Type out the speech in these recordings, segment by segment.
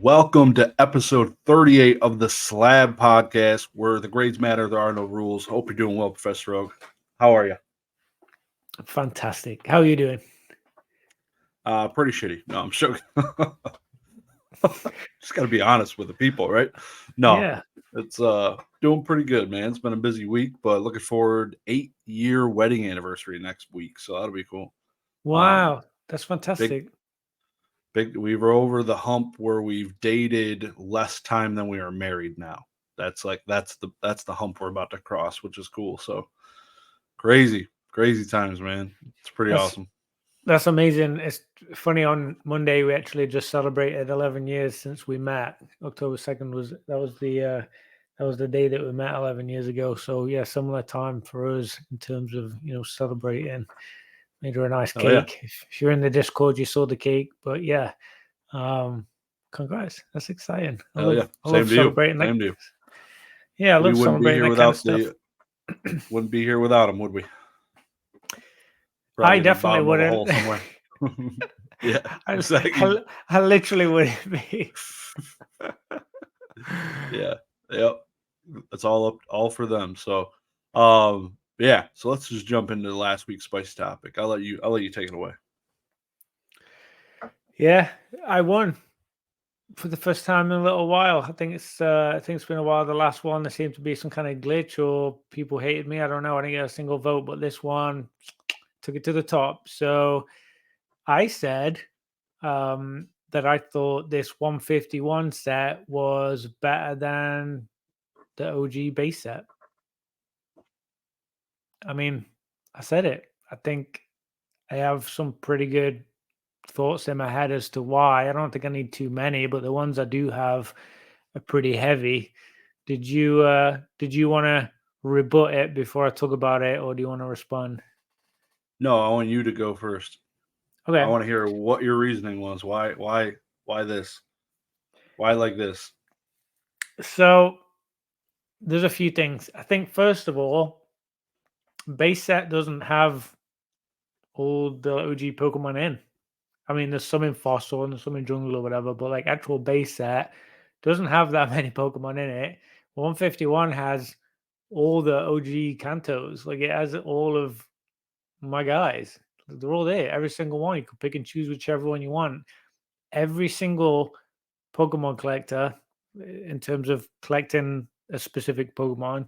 Welcome to episode 38 of the Slabbed podcast, where the grades matter, there are no rules. Hope you're doing well, Professor Rogue. How are you? Fantastic. How are you doing? Pretty shitty. No, I'm joking. Just got to be honest with the people, right? No, Yeah. it's doing pretty good, man. It's been a busy week, but looking forward 8-year wedding anniversary next week, so that'll be cool. Wow. That's Big, fantastic. we were over the hump where we've dated less time than we are married now. That's the hump we're about to cross, which is cool. So crazy times, man. It's pretty That's awesome. that's amazing. It's funny, on Monday we actually just celebrated 11 years since we met. October 2nd was the day that we met 11 years ago. So yeah, similar time for us in terms of, celebrating. Made her a nice Oh yeah, cake. If you're in the Discord, you saw the cake. But yeah, congrats. That's exciting. I hell yeah. love Same to you. celebrating Same to you. yeah, I We love wouldn't be celebrating here that kind of without stuff. wouldn't be here without them, would we? I Probably in the definitely bottom of a wouldn't. hole somewhere. Yeah, I, exactly. I literally wouldn't be. Yeah, yep. It's all for them. So, yeah. So let's just jump into last week's spicy topic. I'll let you take it away. Yeah, I won for the first time in a little while. I think it's been a while. The last one, there seemed to be some kind of glitch or people hated me. I don't know. I didn't get a single vote, but this one took it to the top. So I said that I thought this 151 set was better than the OG base set. I mean, I said it. I think I have some pretty good thoughts in my head as to why. I don't think I need too many, but the ones I do have are pretty heavy. Did you want to rebut it before I talk about it, or do you want to respond? No, I want you to go first. I Okay. want to hear what your reasoning was. Why this? Why like this? So there's a few things. I think first of all, base set doesn't have all the OG Pokemon in. I mean, there's some in Fossil and there's some in Jungle or whatever, but like actual base set doesn't have that many Pokemon in it. 151 has all the OG Kantos. Like it has all of my guys. They're all there. Every single one. You can pick and choose whichever one you want. Every single Pokemon collector, in terms of collecting a specific Pokemon,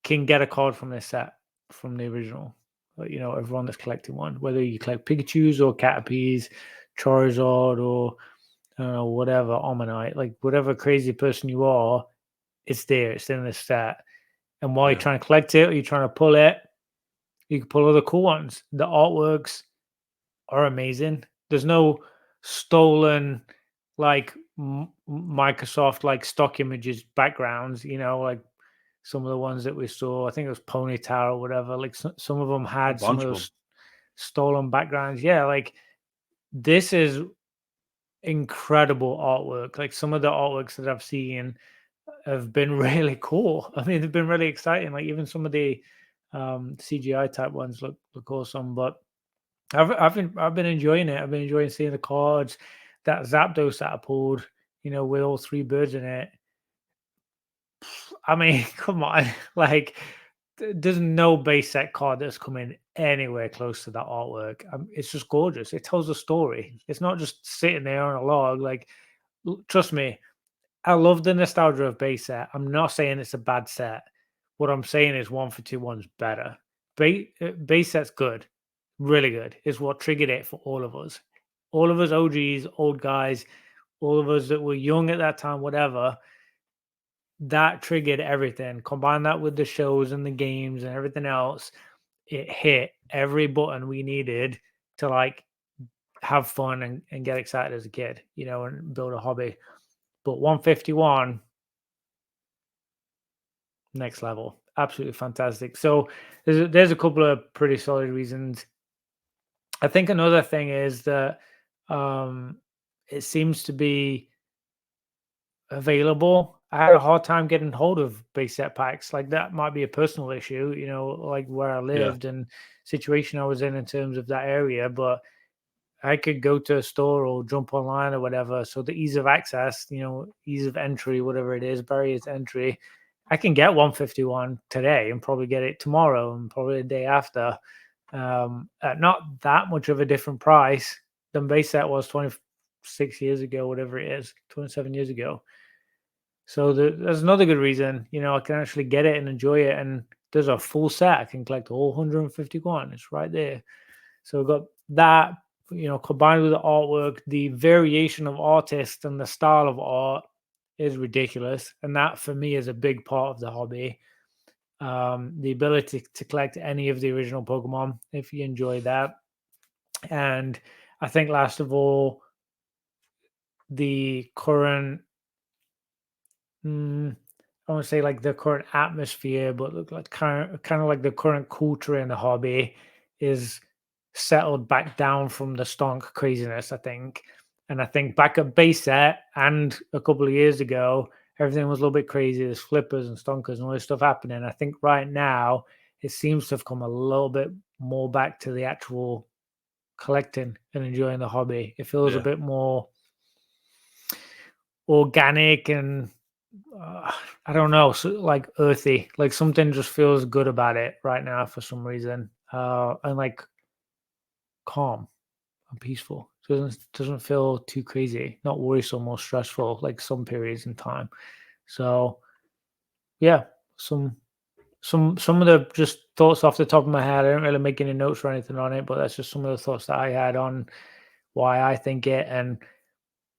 can get a card from this set from the original. Like, everyone that's collecting one, whether you collect Pikachu's or Caterpies, Charizard, or whatever, Omanyte, like whatever crazy person you are, it's there. It's in the set. And while you're trying to collect it or you're trying to pull it, you can pull other cool ones. The artworks are amazing. There's no stolen like Microsoft like stock images backgrounds, like some of the ones that we saw. I think it was Ponytail or whatever. Like some of them A had some bunch of of them. those stolen backgrounds. Yeah, like this is incredible artwork. Like some of the artworks that I've seen have been really cool. I mean, they've been really exciting. Like even some of the CGI type ones look awesome. But I've been enjoying it. I've been enjoying seeing the cards. That Zapdos that I pulled, with all three birds in it. I mean, come on, like there's no base set card that's coming anywhere close to that artwork. It's just gorgeous. It tells a story. It's not just sitting there on a log. Like, trust me, I love the nostalgia of base set. I'm not saying it's a bad set. What I'm saying is 151's better. Base set's good, really good. It's what triggered it for all of us. All of us OGs, old guys, all of us that were young at that time, whatever. That triggered everything. Combine that with the shows and the games and everything else, it hit every button we needed to like have fun and get excited as a kid, and build a hobby. But 151, next level, absolutely fantastic. So there's a couple of pretty solid reasons. I think another thing is that it seems to be available. I had a hard time getting hold of base set packs. Like that might be a personal issue, like where I Yeah. lived and situation I was in terms of that area. But I could go to a store or jump online or whatever. So the ease of access, ease of entry, whatever it is, barriers to entry, I can get 151 today and probably get it tomorrow and probably the day after, at not that much of a different price than base set was 26 years ago, whatever it is, 27 years ago. So there's another good reason, I can actually get it and enjoy it. And there's a full set. I can collect all 151. It's right there. So we've got that, combined with the artwork, the variation of artists and the style of art is ridiculous. And that for me is a big part of the hobby. The ability to collect any of the original Pokemon, if you enjoy that. And I think last of all, the current, I want to say like the current atmosphere, but look like kind of like the current culture in the hobby is settled back down from the stonk craziness, I think. And I think back at base set and a couple of years ago, everything was a little bit crazy. There's flippers and stonkers and all this stuff happening. I think right now it seems to have come a little bit more back to the actual collecting and enjoying the hobby. It feels a bit more organic and I don't know, so like earthy. Like something just feels good about it right now for some reason, and like calm and peaceful. Doesn't feel too crazy, not worrisome or stressful like some periods in time. So yeah, some of the just thoughts off the top of my head. I didn't really make any notes or anything on it, but that's just some of the thoughts that I had on why I think it. And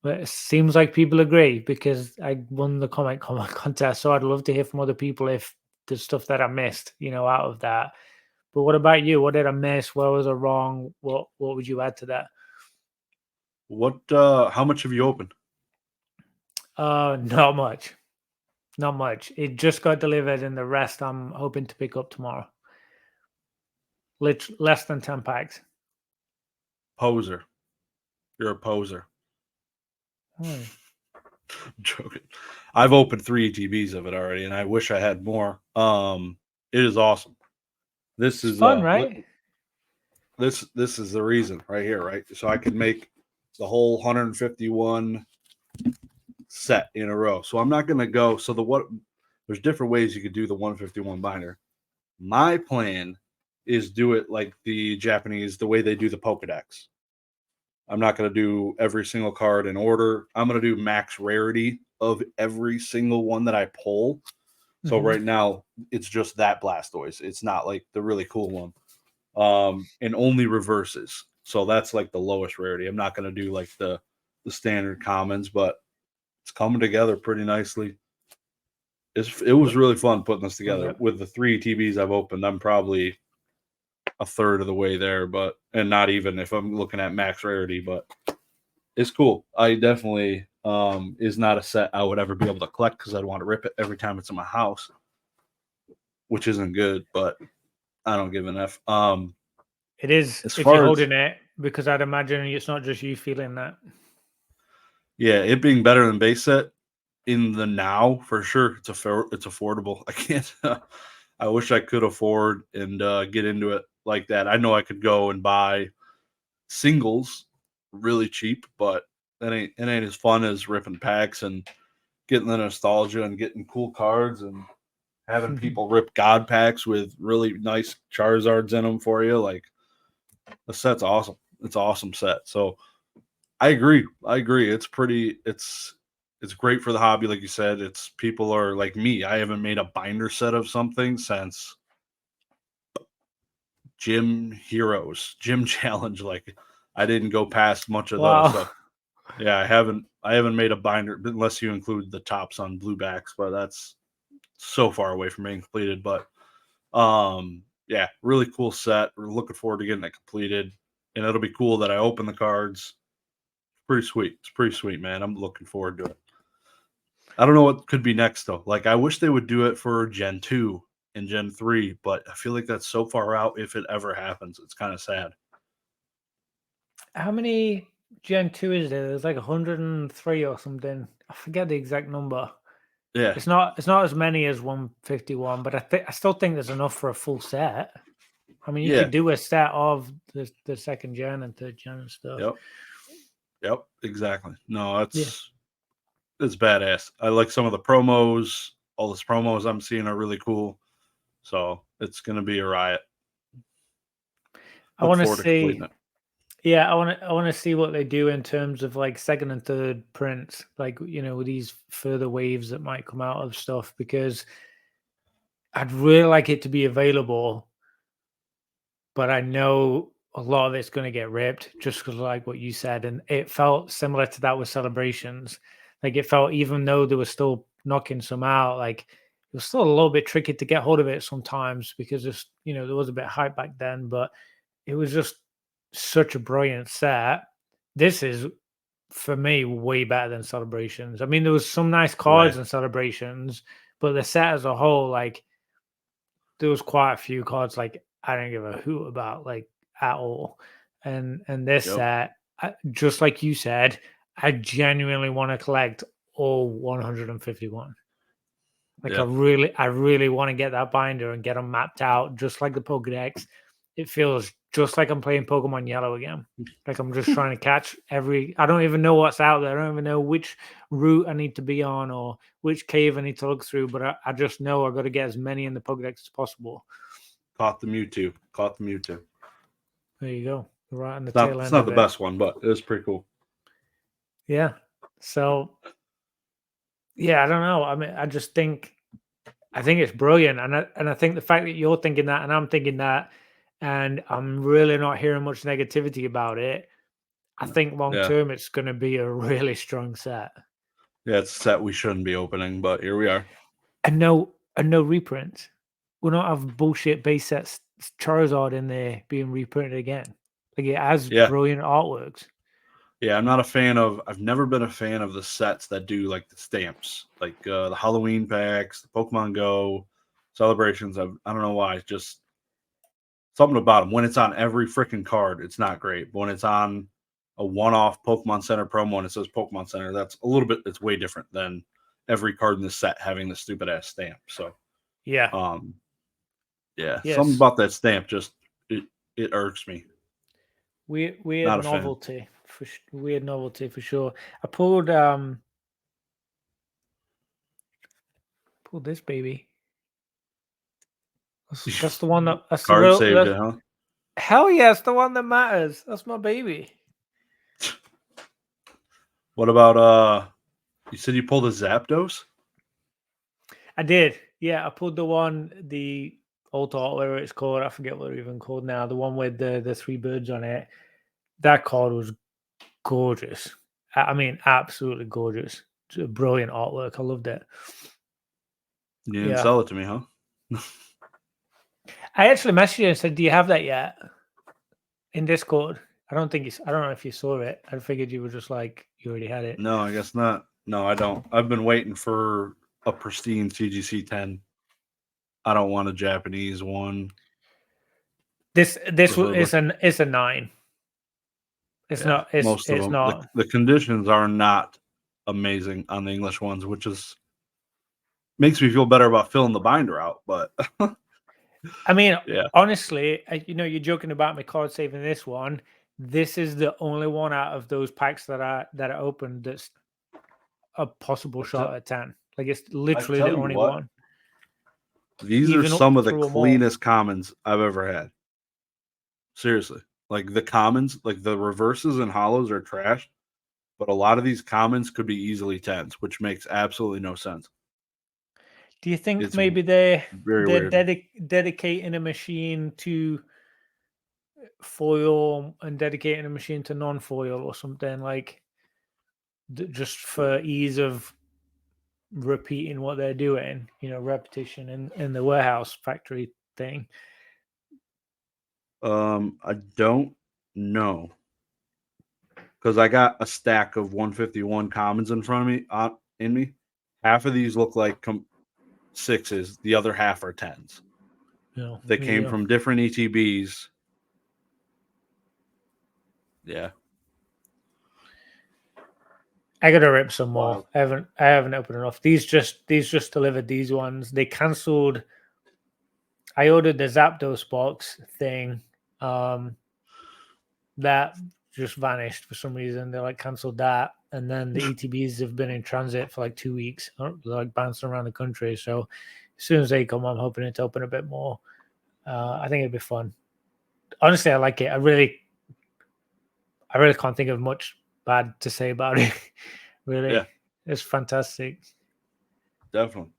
it seems like people agree because I won the comment contest. So I'd love to hear from other people if there's stuff that I missed, out of that. But what about you? What did I miss? Where was I wrong? What would you add to that? How much have you opened? Not much. Not much. It just got delivered, and the rest I'm hoping to pick up tomorrow. Less than 10 packs. Poser. You're a poser. Hmm. I'm joking. I've opened 3 ETBs of it already, and I wish I had more. It is awesome. This is fun, right? This is the reason right here, right? So I could make the whole 151 set in a row. So I'm not going to go. So there's different ways you could do the 151 binder. My plan is do it like the Japanese, the way they do the Pokedex. I'm not going to do every single card in order. I'm going to do max rarity of every single one that I pull. So right now it's just that Blastoise. It's not like the really cool one. And only reverses. So that's like the lowest rarity. I'm not going to do like the standard commons, but it's coming together pretty nicely. It was really fun putting this together. Yep. With the 3 TVs I've opened, I'm probably a third of the way there, and not even if I'm looking at max rarity, but it's cool. I definitely is not a set I would ever be able to collect because I'd want to rip it every time it's in my house, which isn't good, but I don't give an F. It is if you're holding it, because I'd imagine it's not just you feeling that. Yeah, it being better than base set in the now for sure. It's affordable. I can't. I wish I could afford and get into it like that. I know I could go and buy singles really cheap, but it ain't as fun as ripping packs and getting the nostalgia and getting cool cards and having people rip God packs with really nice Charizards in them for you. Like the set's awesome. It's an awesome set. So I agree. It's pretty. It's great for the hobby, like you said. It's people are like me. I haven't made a binder set of something since Gym Heroes, Gym Challenge. Like I didn't go past much of those. So yeah, I haven't made a binder unless you include the tops on blue backs, but that's so far away from being completed. But yeah, really cool set. We're looking forward to getting it completed, and it'll be cool that I open the cards. Pretty sweet. It's pretty sweet, man. I'm looking forward to it. I don't know what could be next though. Like I wish they would do it for Gen 2 and Gen 3, but I feel like that's so far out if it ever happens. It's kind of sad. How many Gen 2 is there? There's like 103 or something. I forget the exact number. Yeah. It's not as many as 151, but I still think there's enough for a full set. I mean, you could do a set of the second gen and third gen and stuff. Yep. Exactly. No, it's badass. I like some of the promos. All these promos I'm seeing are really cool. So it's gonna be a riot. I want to completing see. it. Yeah, I want to see what they do in terms of like second and third prints, like with these further waves that might come out of stuff, because I'd really like it to be available, but I know a lot of it's going to get ripped just because, like what you said, and it felt similar to that with Celebrations. Like it felt, even though they were still knocking some out, like it was still a little bit tricky to get hold of it sometimes because just there was a bit of hype back then, but it was just such a brilliant set. This is, for me, way better than Celebrations. I mean, there was some nice cards and Celebrations, but the set as a whole, like there was quite a few cards like I didn't give a hoot about, like at all. And this set, just like you said, I genuinely want to collect all 151. Like I really want to get that binder and get them mapped out, just like the Pokedex. It feels just like I'm playing Pokemon Yellow again. Like I'm just trying to catch I don't even know what's out there. I don't even know which route I need to be on or which cave I need to look through, but I just know I got to get as many in the Pokedex as possible. Caught the Mewtwo. There you go. Right on the tail end. It's not the best one, but it was pretty cool. Yeah. So yeah, I don't know. I mean, I think it's brilliant, and I think the fact that you're thinking that and I'm thinking that, and I'm really not hearing much negativity about it, I think long term it's going to be a really strong set. Yeah, it's a set we shouldn't be opening, but here we are. And no reprints. We'll not have bullshit base sets Charizard in there being reprinted again. Like it has brilliant artworks. Yeah, I've never been a fan of the sets that do like the stamps, like the Halloween packs, the Pokemon Go Celebrations. I don't know why, just something about them. When it's on every freaking card, it's not great. But when it's on a one-off Pokemon Center promo and it says Pokemon Center, it's way different than every card in the set having the stupid ass stamp. So something about that stamp just it irks me. Weird novelty for sure. I pulled this baby. That's the one that's card the real, saved it, huh? Hell yeah, it's the one that matters. That's my baby. What about you said you pulled a Zapdos? I did. Yeah, I pulled the Alt Art, whatever it's called. I forget what it's even called now. The one with the three birds on it. That card was gorgeous. I mean, absolutely gorgeous. It's a brilliant artwork. I loved it. You didn't sell it to me, huh? I actually messaged you and said, "Do you have that yet?" In Discord. I don't know if you saw it. I figured you were just like you already had it. No, I guess not. No, I don't. I've been waiting for a pristine CGC 10. I don't want a Japanese one. This is a 9. It's not. It's not. The conditions are not amazing on the English ones, which makes me feel better about filling the binder out. But I mean, honestly, you're joking about my card saving this one. This is the only one out of those packs that I opened that's a possible shot at 10. Like it's literally the only one. These are some of the cleanest commons I've ever had. Seriously. Like the commons, like the reverses and hollows are trash, but a lot of these commons could be easily 10s, which makes absolutely no sense. Do you think maybe they're dedicating a machine to foil and dedicating a machine to non-foil or something, like just for ease of repeating what they're doing, repetition in the warehouse factory thing? I don't know, because I got a stack of 151 commons in front of me. Half of these look like 6s, the other half are 10s. They came from different ETBs. Yeah, I gotta rip some more. I haven't opened enough. These just delivered these ones. They cancelled. I ordered the Zapdos box thing. That just vanished for some reason. They like cancelled that, and then the ETBs have been in transit for like 2 weeks. They're like bouncing around the country. So as soon as they come, I'm hoping it to open a bit more. I think it'd be fun. Honestly, I like it. I really can't think of much bad to say about it. Really, Yeah. It's fantastic. Definitely.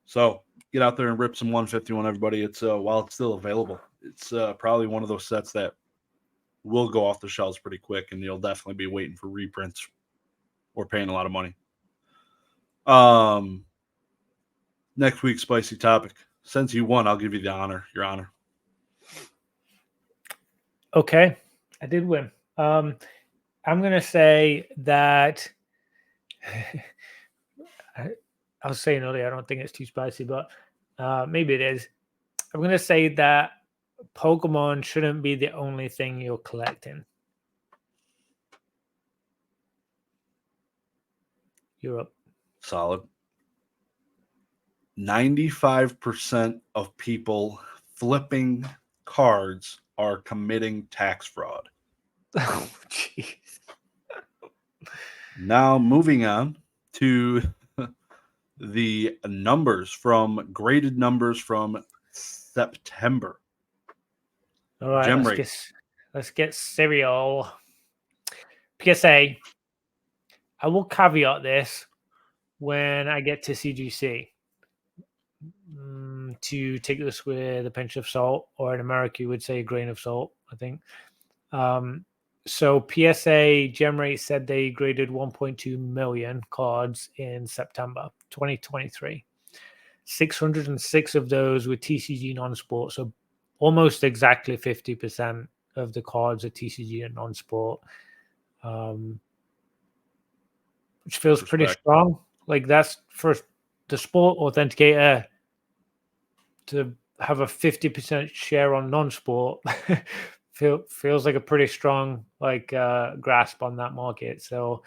So get out there and rip some 151, everybody. It's while it's still available, it's probably one of those sets that will go off the shelves pretty quick, and you'll definitely be waiting for reprints or paying a lot of money. Next week's spicy topic. Since you won, I'll give you the honor, Your Honor. Okay, I did win. I'm gonna say that I was saying earlier, I don't think it's too spicy, but maybe it is. I'm gonna say that Pokemon shouldn't be the only thing you're collecting. You're up. Solid. 95% of people flipping cards are committing tax fraud. Oh, jeez. Now, moving on to the graded numbers from September. All right, Gem let's get serial. PSA. I will caveat this when I get to CGC to take this with a pinch of salt, or in America you would say a grain of salt, I think. So PSA Gemrate said they graded 1.2 million cards in September 2023. 606 of those were TCG non-sport, so almost exactly 50% of the cards are TCG and non-sport, which feels pretty strong. Like, that's for the sport authenticator to have a 50% share on non-sport. Feels like a pretty strong grasp on that market. So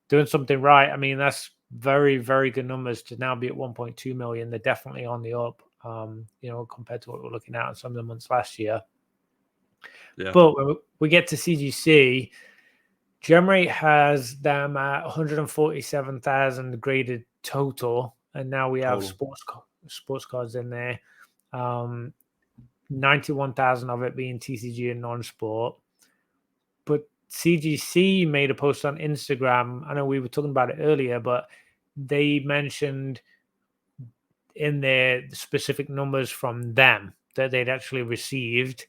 doing something right, I mean, that's very, very good numbers to now be at 1.2 million. They're definitely on the up, compared to what we're looking at in some of the months last year. Yeah. But when we get to CGC, Gemrate has them at 147,000 graded total, and now we have sports cards in there. 91,000 of it being TCG and non-sport. But CGC made a post on Instagram. I know we were talking about it earlier, but they mentioned in their specific numbers from them that they'd actually received,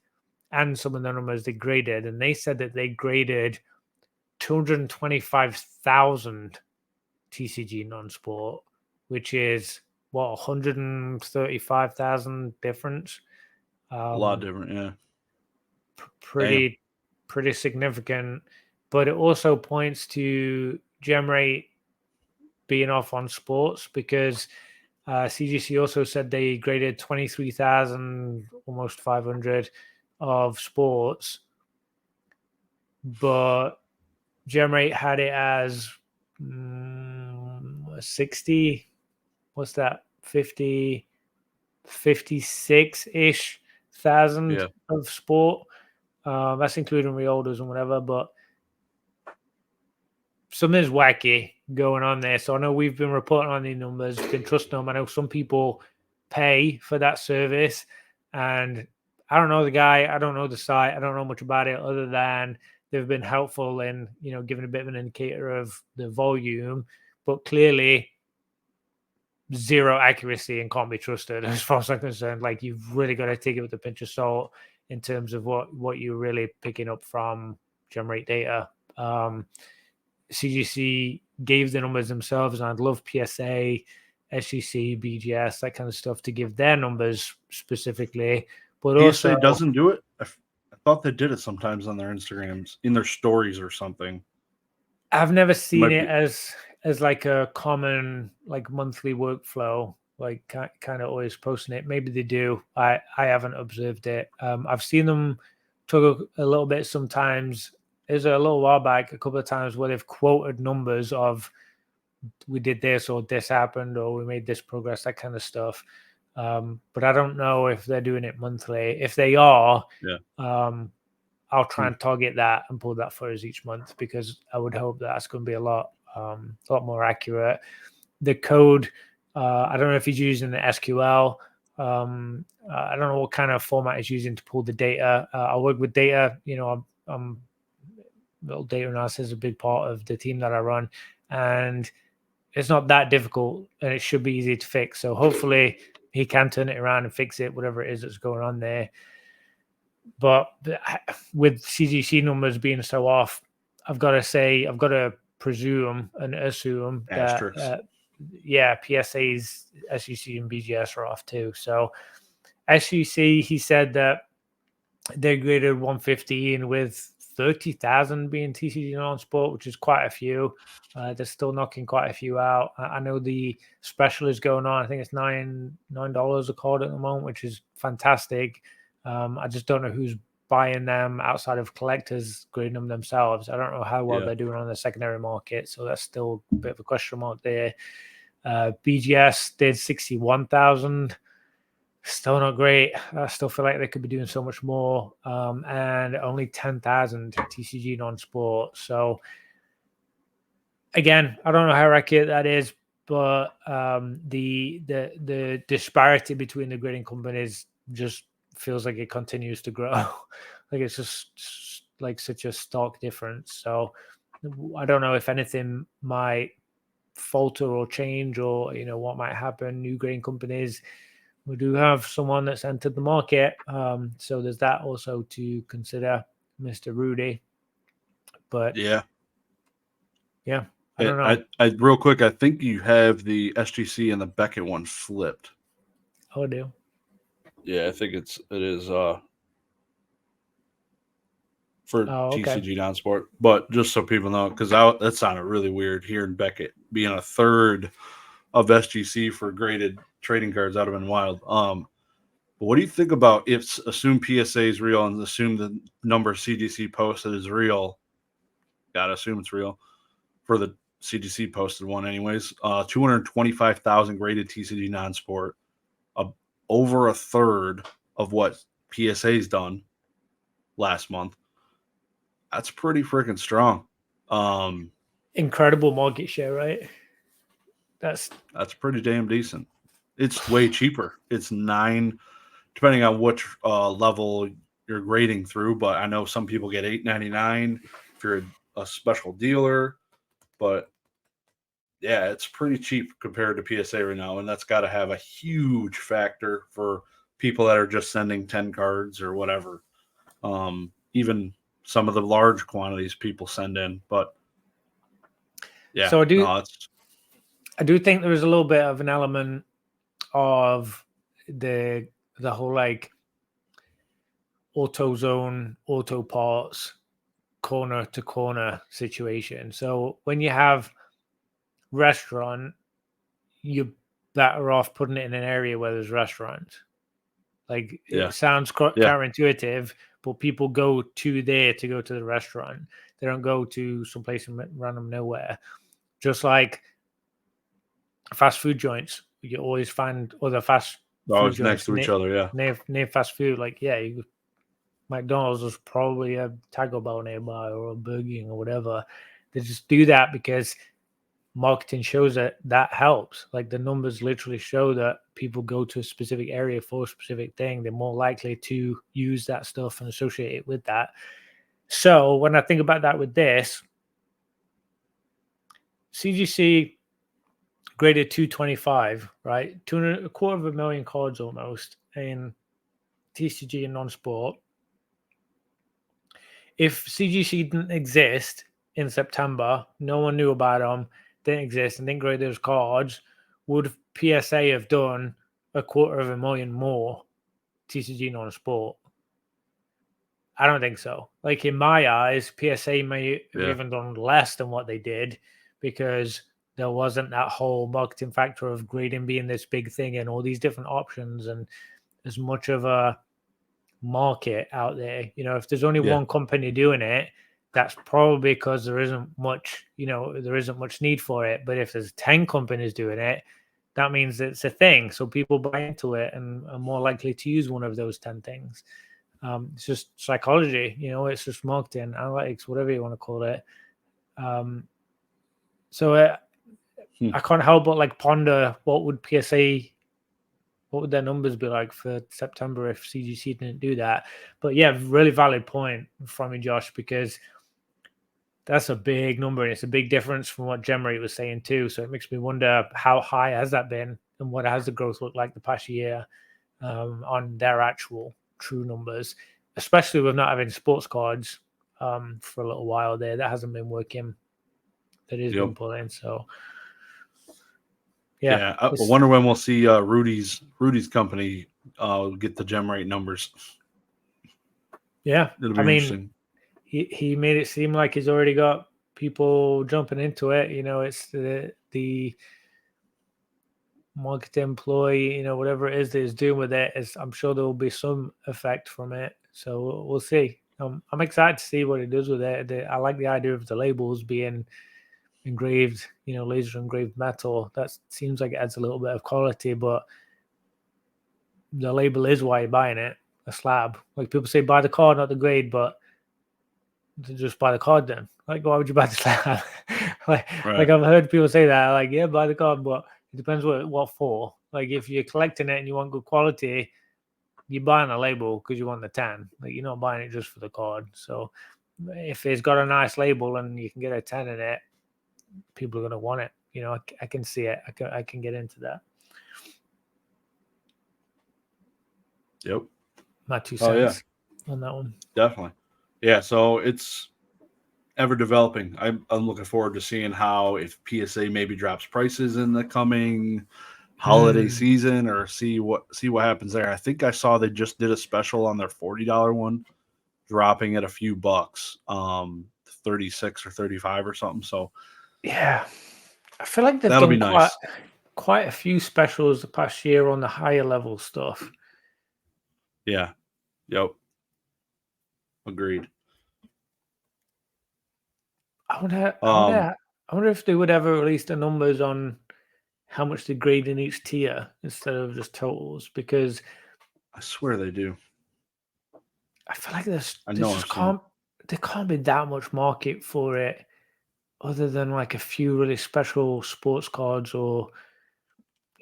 and some of the numbers they graded, and they said that they graded 225,000 TCG non-sport, which is 135,000 difference. A lot different, yeah. Pretty significant, but it also points to Gemrate being off on sports, because CGC also said they graded 23,000, almost 500 of sports, but Gemrate had it as 60. What's that? 56-ish thousand of sport. That's including reorders and whatever, but something's wacky going on there. So I know we've been reporting on these numbers, been trusting them. I know some people pay for that service, and I don't know the guy, I don't know the site, I don't know much about it other than they've been helpful in, giving a bit of an indicator of the volume, but clearly zero accuracy and can't be trusted as far as I'm concerned. Like, you've really got to take it with a pinch of salt in terms of what you're really picking up from Gemrate data. CGC gave the numbers themselves, and I'd love PSA, SGC, BGS, that kind of stuff to give their numbers specifically. But PSA doesn't do it? I thought they did it sometimes on their Instagrams, in their stories or something. I've never seen it as like a common monthly workflow, like kind of always posting it. Maybe they do. I haven't observed it. I've seen them talk a little bit sometimes. There's a little while back, a couple of times, where they've quoted numbers of we did this or this happened or we made this progress, that kind of stuff. But I don't know if they're doing it monthly. If they are, Yeah. I'll try and target that and pull that for us each month, because I would hope that's going to be a lot more accurate. The code, I don't know if he's using the SQL. I don't know what kind of format he's using to pull the data. I work with data. I'm little data analysis is a big part of the team that I run, and it's not that difficult, and it should be easy to fix. So hopefully he can turn it around and fix it, whatever it is that's going on there. But with CGC numbers being so off, I've got to presume and assume Asterisks. that PSAs, SEC, and BGS are off too. So SEC, he said that they graded 115 with 30,000 being TCG non-sport, which is quite a few. They're still knocking quite a few out. I know the special is going on. I think it's $9 a card at the moment, which is fantastic. I just don't know who's buying them outside of collectors grading them themselves. I don't know how well they're doing on the secondary market, so that's still a bit of a question mark there. BGS did 61,000. Still not great. I still feel like they could be doing so much more. And only 10,000 TCG non-sport. So again, I don't know how accurate that is, but the disparity between the grading companies just feels like it continues to grow. Like it's just like such a stark difference. So I don't know if anything might falter or change, or what might happen. New grading companies. We do have someone that's entered the market, so there's that also to consider, Mr. Rudy. But yeah, I don't know. I real quick, I think you have the SGC and the Beckett one flipped. Oh, I do. Yeah, I think it is for TCG non-sport. But just so people know, because that sounded really weird hearing Beckett being a third of SGC for graded trading cards. That would have been wild. But what do you think about assume PSA is real and assume the number of CGC posted is real? Gotta assume it's real for the CGC posted one, anyways. 225,000 graded TCG non-sport, over a third of what PSA's done last month. That's pretty freaking strong. Incredible market share, right? That's pretty damn decent. It's way cheaper. It's $9, depending on which level you're grading through. But I know some people get $8.99 if you're a special dealer. But yeah, it's pretty cheap compared to PSA right now, and that's got to have a huge factor for people that are just sending 10 cards or whatever. Even some of the large quantities people send in, but yeah. So I do think there is a little bit of an element of the whole like AutoZone, auto parts, corner to corner situation. So when you have restaurant, you're better off putting it in an area where there's restaurants. Like it sounds counterintuitive, but people go to there to go to the restaurant. They don't go to someplace in random nowhere. Just like fast food joints, you always find other fast food joints next to each other. Near fast food. Like McDonald's is probably a Taco Bell nearby or a Burger King or whatever. They just do that because marketing shows that helps. Like the numbers literally show that people go to a specific area for a specific thing. They're more likely to use that stuff and associate it with that. So when I think about that with this, CGC graded 225, right? 250,000 cards almost in TCG and non-sport. If CGC didn't exist in September, no one knew about them, didn't exist, and didn't grade those cards, would PSA have done 250,000 more TCG non-sport? I don't think so. Like in my eyes, PSA may have even done less than what they did, because there wasn't that whole marketing factor of grading being this big thing and all these different options and as much of a market out there. If there's only one company doing it, that's probably because there isn't much need for it. But if there's 10 companies doing it, that means it's a thing. So people buy into it and are more likely to use one of those 10 things. It's just psychology, it's just marketing, analytics, whatever you want to call it. So I can't help but like ponder what would their numbers be like for September if CGC didn't do that. But yeah, really valid point from you, Josh, because that's a big number and it's a big difference from what Gemrate was saying too. So it makes me wonder how high has that been and what has the growth looked like the past year on their actual true numbers, especially with not having sports cards for a little while there. That hasn't been working. That is been pulling. So yeah, I wonder when we'll see Rudy's company get the Gemrate numbers. Yeah, it'll be interesting. He made it seem like he's already got people jumping into it. It's the market employee, whatever it is that he's doing with it. I'm sure there will be some effect from it. So we'll see. I'm excited to see what he does with it. I like the idea of the labels being engraved, laser engraved metal. That seems like it adds a little bit of quality, but the label is why you're buying it. A slab. Like people say, buy the card, not the grade, but just buy the card then. Like, why would you buy the slab? like I've heard people say that. Like, yeah, buy the card, but it depends what for. Like, if you're collecting it and you want good quality, you're buying a label because you want the 10. Like, you're not buying it just for the card. So, if it's got a nice label and you can get a 10 in it, people are going to want it. I can see it. I can get into that. Yep. My 2 cents on that one. Definitely. Yeah. So it's ever developing. I'm looking forward to seeing how if PSA maybe drops prices in the coming holiday season, or see what happens there. I think I saw they just did a special on their $40 one, dropping at a few bucks, 36 or 35 or something. So yeah, I feel like they've that'll done be nice. Quite a few specials the past year on the higher level stuff. Yeah. Yep. Agreed. I wonder if they would ever release the numbers on how much they grade in each tier instead of just totals, because I swear they do. I feel like there can't be that much market for it other than like a few really special sports cards or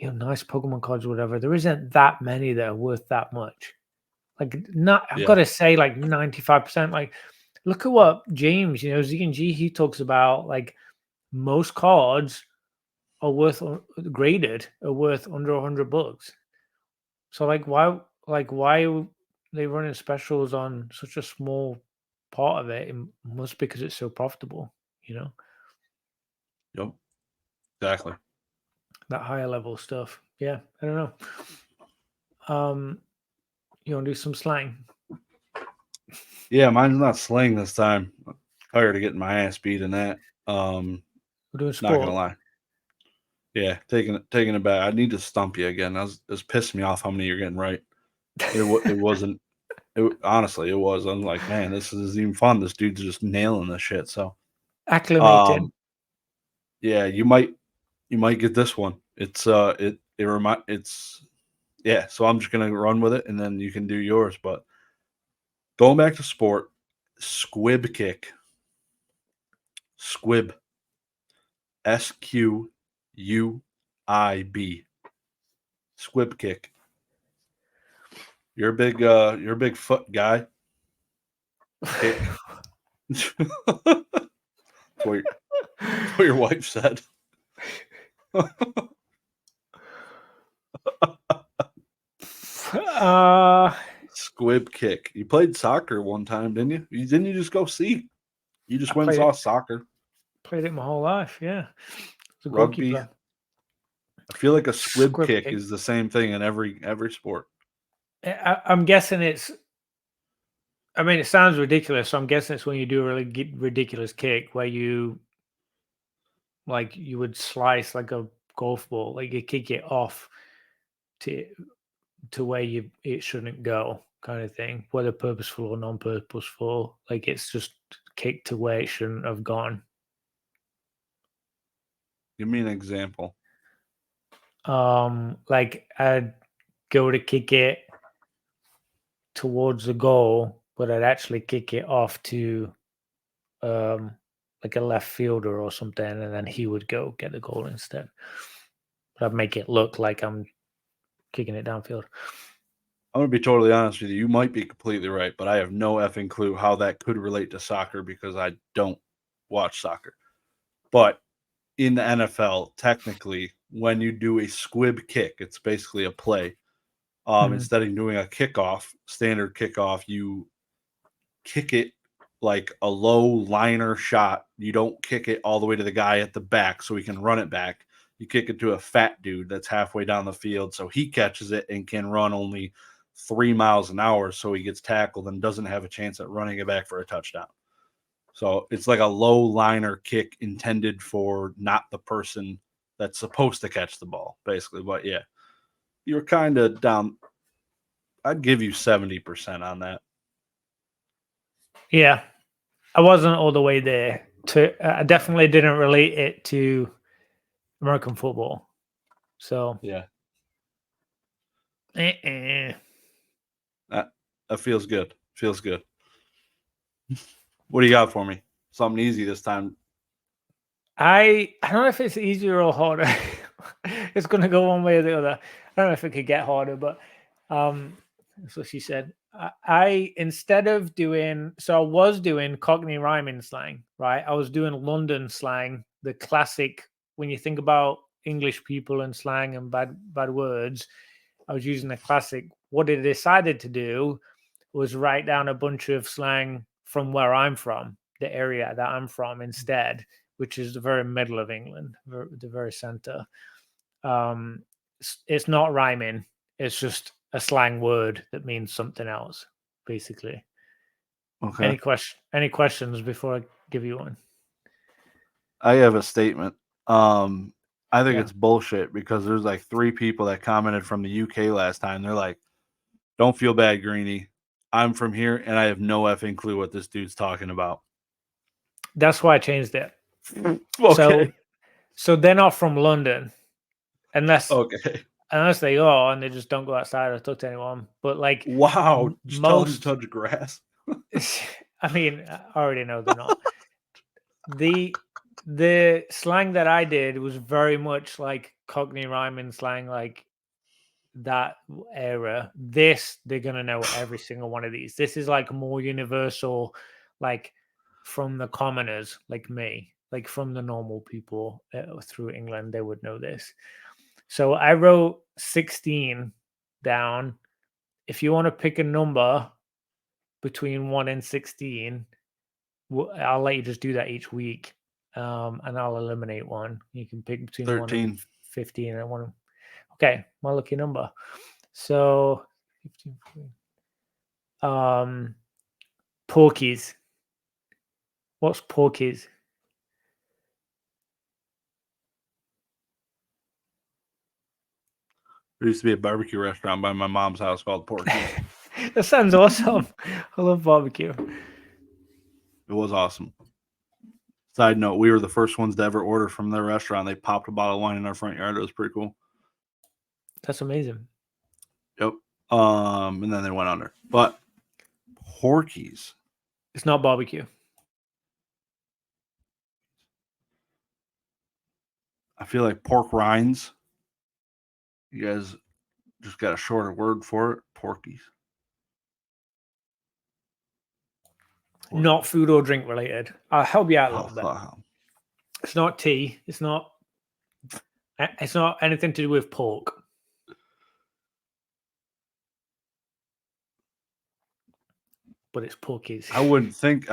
nice Pokemon cards or whatever. There isn't that many that are worth that much. Like, I've got to say, like 95%. Like, look at what James, Z&G, he talks about. Like, most cards are worth graded are worth under $100. So, why are they running specials on such a small part of it? It must be because it's so profitable. Yep. Exactly. That higher level stuff. Yeah, I don't know. You want to do some slang? Yeah, mine's not slang this time. I'm tired of getting my ass beat in that. We're doing sport. Not gonna lie. Yeah, taking it back. I need to stump you again. It was pissing me off how many you're getting right. It wasn't. Honestly, it was. I'm like, man, this isn't even fun. This dude's just nailing this shit. So, Acclimated. Yeah, you might get this one. It's So I'm just gonna run with it, and then you can do yours. But going back to sport, squib kick. Squib. SQUIB. Squib kick. You're a big foot guy. Kick. That's what your wife said. Squib kick. You played soccer one time, didn't you? Didn't you just go see? You just went and saw soccer. Played it my whole life, yeah. Rugby. I feel like a squib kick is the same thing in every sport. I'm guessing it's. I mean, it sounds ridiculous. So I'm guessing it's when you do a really ridiculous kick where you would slice like a golf ball, like you kick it off to where it shouldn't go, kind of thing, whether purposeful or non-purposeful. Like it's just kicked to where it shouldn't have gone. Give me an example. Like I'd go to kick it towards the goal, but I'd actually kick it off to like a left fielder or something, and then he would go get the goal instead. But I'd make it look like I'm kicking it downfield. I'm gonna be totally honest with you. You might be completely right, but I have no effing clue how that could relate to soccer because I don't watch soccer. But in the NFL, technically, when you do a squib kick, it's basically a play. Mhm. Instead of doing a kickoff, standard kickoff, you kick it like a low liner shot. You don't kick it all the way to the guy at the back so he can run it back. You kick it to a fat dude that's halfway down the field so he catches it and can run only 3 miles an hour so he gets tackled and doesn't have a chance at running it back for a touchdown. So it's like a low liner kick intended for not the person that's supposed to catch the ball, basically. But yeah, you're kind of down. I'd give you 70% on that. Yeah, I wasn't all the way there. I definitely didn't relate it to American football. So Yeah, uh-uh. that feels good. Feels good. What do you got for me? Something easy this time. I don't know if it's easier or harder. It's gonna go one way or the other. I don't know if it could get harder, but that's what she said. I instead of doing I was doing Cockney rhyming slang, right? I was doing London slang, the classic when you think about English people and slang and bad words. I was using the classic. What I decided to do was write down a bunch of slang from where I'm from, the area that I'm from instead, which is the very middle of England, the very center. It's not rhyming. It's just a slang word that means something else, basically. Okay. Any questions before I give you one? I have a statement. I think Yeah. it's bullshit because there's like 3 people that commented from the UK last time. They're like, "Don't feel bad, Greeny. I'm from here and I have no effing clue what this dude's talking about." That's why I changed it. So Okay. so they're not from London, unless Okay. unless they are and they just don't go outside or talk to anyone. But like Wow. Just tell them to most, touch grass. I mean, I already know they're not. The slang that I did was very much like Cockney rhyming slang, like that era. This they're gonna know every single one of these. This is like more universal, like from the commoners, like me, like from the normal people through England, they would know this. So I wrote 16 down. If you want to pick a number between 1 and 16, I'll let you just do that each week, and I'll eliminate one. You can pick between 1 and 13. 15 and 1. Okay, my lucky number. So 15, porkies. What's porkies? There used to be a barbecue restaurant by my mom's house called Porky's. That sounds awesome. I love barbecue. It was awesome. Side note, we were the first ones to ever order from their restaurant. They popped a bottle of wine in our front yard. It was pretty cool. That's amazing. Yep. And then they went under. But Porky's. It's not barbecue. I feel like pork rinds. You guys just got a shorter word for it. Porkies. Not food or drink related. I'll help you out a little bit. It's not tea. It's not anything to do with pork. But it's porkies. I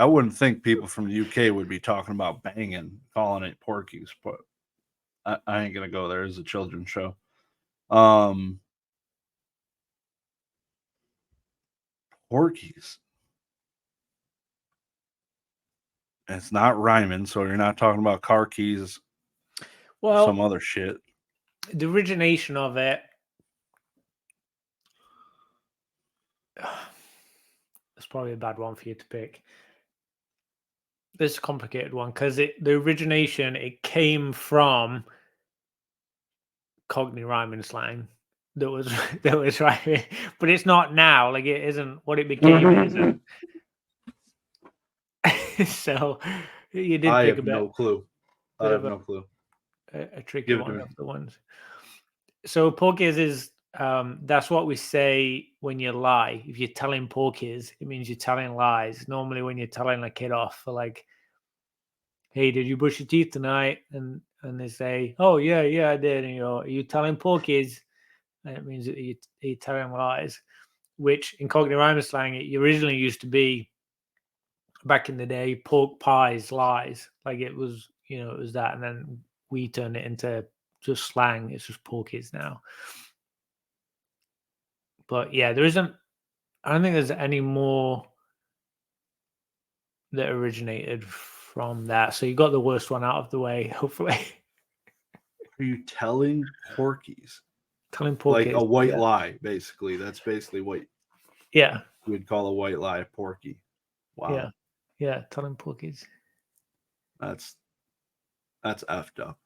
wouldn't think people from the UK would be talking about banging, calling it Porkies, but I ain't gonna go there. It's a children's show. Porkies. It's not rhyming, so you're not talking about car keys or some Well, other shit. the origination of it. It's probably a bad one for you to pick. This is a complicated one because the origination it came from Cockney rhyming slang that was right, but it's not now. Like it isn't what it became. It isn't. So you did I pick a have no clue. I bit have of no clue. a tricky Give it to one me. of the ones. So porkies is that's what we say when you lie. If you're telling porkies, it means you're telling lies. Normally, when you're telling a kid off for like, "Hey, did you brush your teeth tonight?" and they say, "Oh yeah, I did," and are you telling porkies? And it means that you're telling lies. Which in Cockney rhyme slang, it originally used to be back in the day, pork pies, lies. Like it was, it was that, and then we turned it into just slang. It's just porkies now. But yeah, there isn't. I don't think there's any more that originated from that. So you got the worst one out of the way, hopefully. Are you telling porkies? Telling Like a porkies. white Yeah. lie, basically. That's basically what Yeah. you would call a white lie, porky. Wow. Yeah. Yeah. Telling porkies. That's effed up.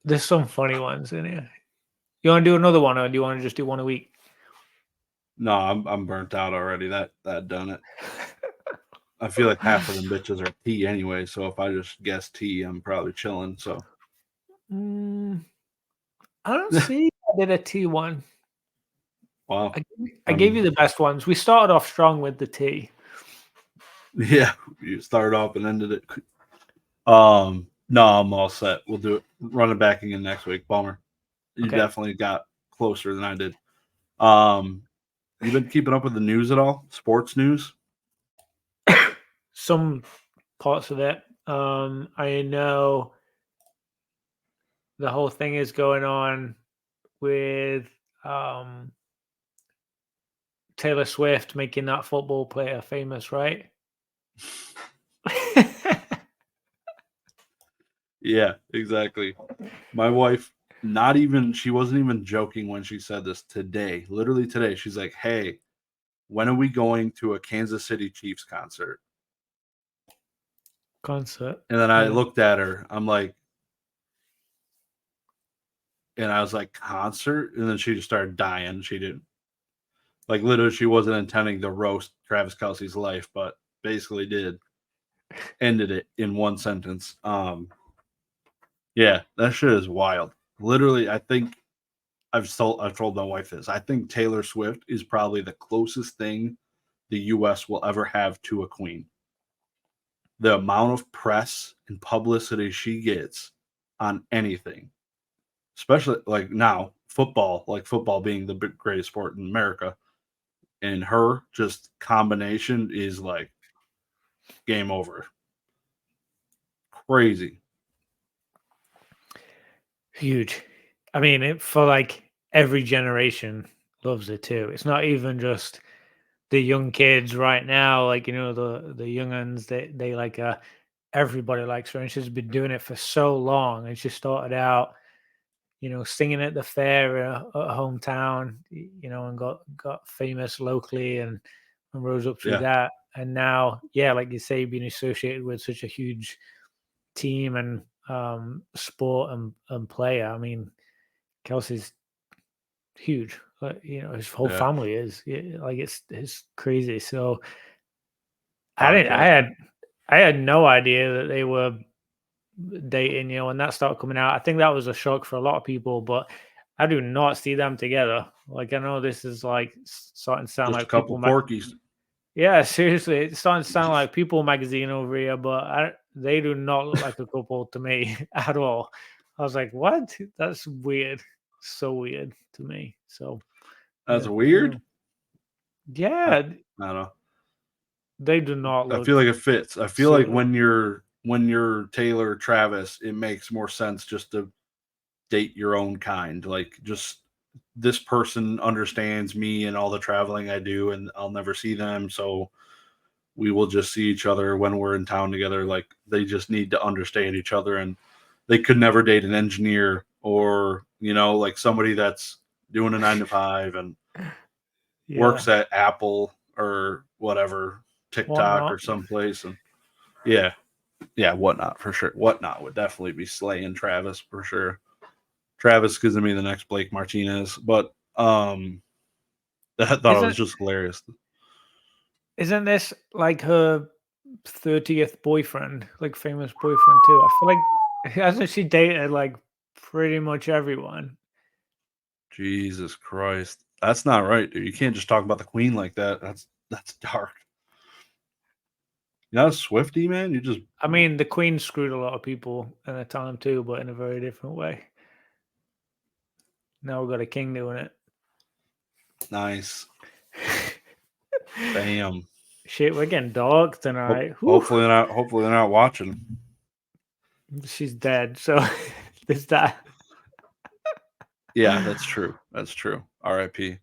There's some funny ones in here. You want to do another one, or do you want to just do one a week? No, I'm burnt out already. That done it. I feel like half of them bitches are T anyway, so if I just guess T, I'm probably chilling. So I don't see I did a T one. wow. I gave you the best ones. We started off strong with the T. Yeah, you started off and ended it. No, I'm all set. We'll do it. Run it back again next week. Bummer. You Okay. definitely got closer than I did. You been keeping up with the news at all? Sports news? Some parts of it. I know the whole thing is going on with Taylor Swift making that football player famous, right? Yeah, exactly. My wife, she wasn't even joking when she said this today. Literally today, she's like, "Hey, when are we going to a Kansas City Chiefs concert?" Concert. And then I Yeah. looked at her. I'm like, and I was like, "Concert?" And then she just started dying. She didn't like literally. She wasn't intending to roast Travis Kelce's life, but basically did. Ended it in one sentence. Yeah, that shit is wild. Literally, I think I've told my wife this. I think Taylor Swift is probably the closest thing the US will ever have to a queen. The amount of press and publicity she gets on anything, especially like now, football being the greatest sport in America, and her just combination is like game over. Crazy. Huge. I mean, for like every generation loves it too. It's not even just the young kids right now, like the young uns. They like everybody likes her, and she's been doing it for so long. And she started out, singing at the fair at hometown, and got famous locally and rose up through Yeah, that. And now, yeah, like you say, being associated with such a huge team and sport and player. I mean, Kelsey's huge. Like, his whole yeah. family is. Like it's crazy. So I didn't. Podcast. I had no idea that they were dating. When that started coming out, I think that was a shock for a lot of people. But I do not see them together. Like I know this is like starting to sound Just a like couple porkies. yeah, seriously, it's starting to sound like People Magazine over here, but they do not look like a couple to me at all. I was like, what? That's weird. So weird to me. So That's yeah, I don't weird. know. I, Yeah, I don't know. they do not I feel look like it fits. I feel like suited. when you're Taylor Travis, it makes more sense just to date your own kind. Like just this person understands me and all the traveling I do, and I'll never see them, so we will just see each other when we're in town together. Like they just need to understand each other, and they could never date an engineer or like somebody that's doing a 9 to 5 and works Yeah, at Apple or whatever, TikTok or whatnot. someplace. And yeah, whatnot for sure. Whatnot would definitely be slaying Travis for sure. Travis gives me the next Blake Martinez, but I thought it was Isn't just hilarious. isn't this like her 30th boyfriend, like famous boyfriend too? I feel like hasn't she dated like pretty much everyone? Jesus Christ, that's not right, dude. You can't just talk about the Queen like that. That's dark. You're not a Swiftie, man. You just I mean, the Queen screwed a lot of people in a time too, but in a very different way. Now we've got a king doing it. nice. Damn. Shit, we're getting dark tonight. Whew. Hopefully not. Hopefully they're not watching. She's dead, so there's that. Yeah, that's true. That's true. R.I.P.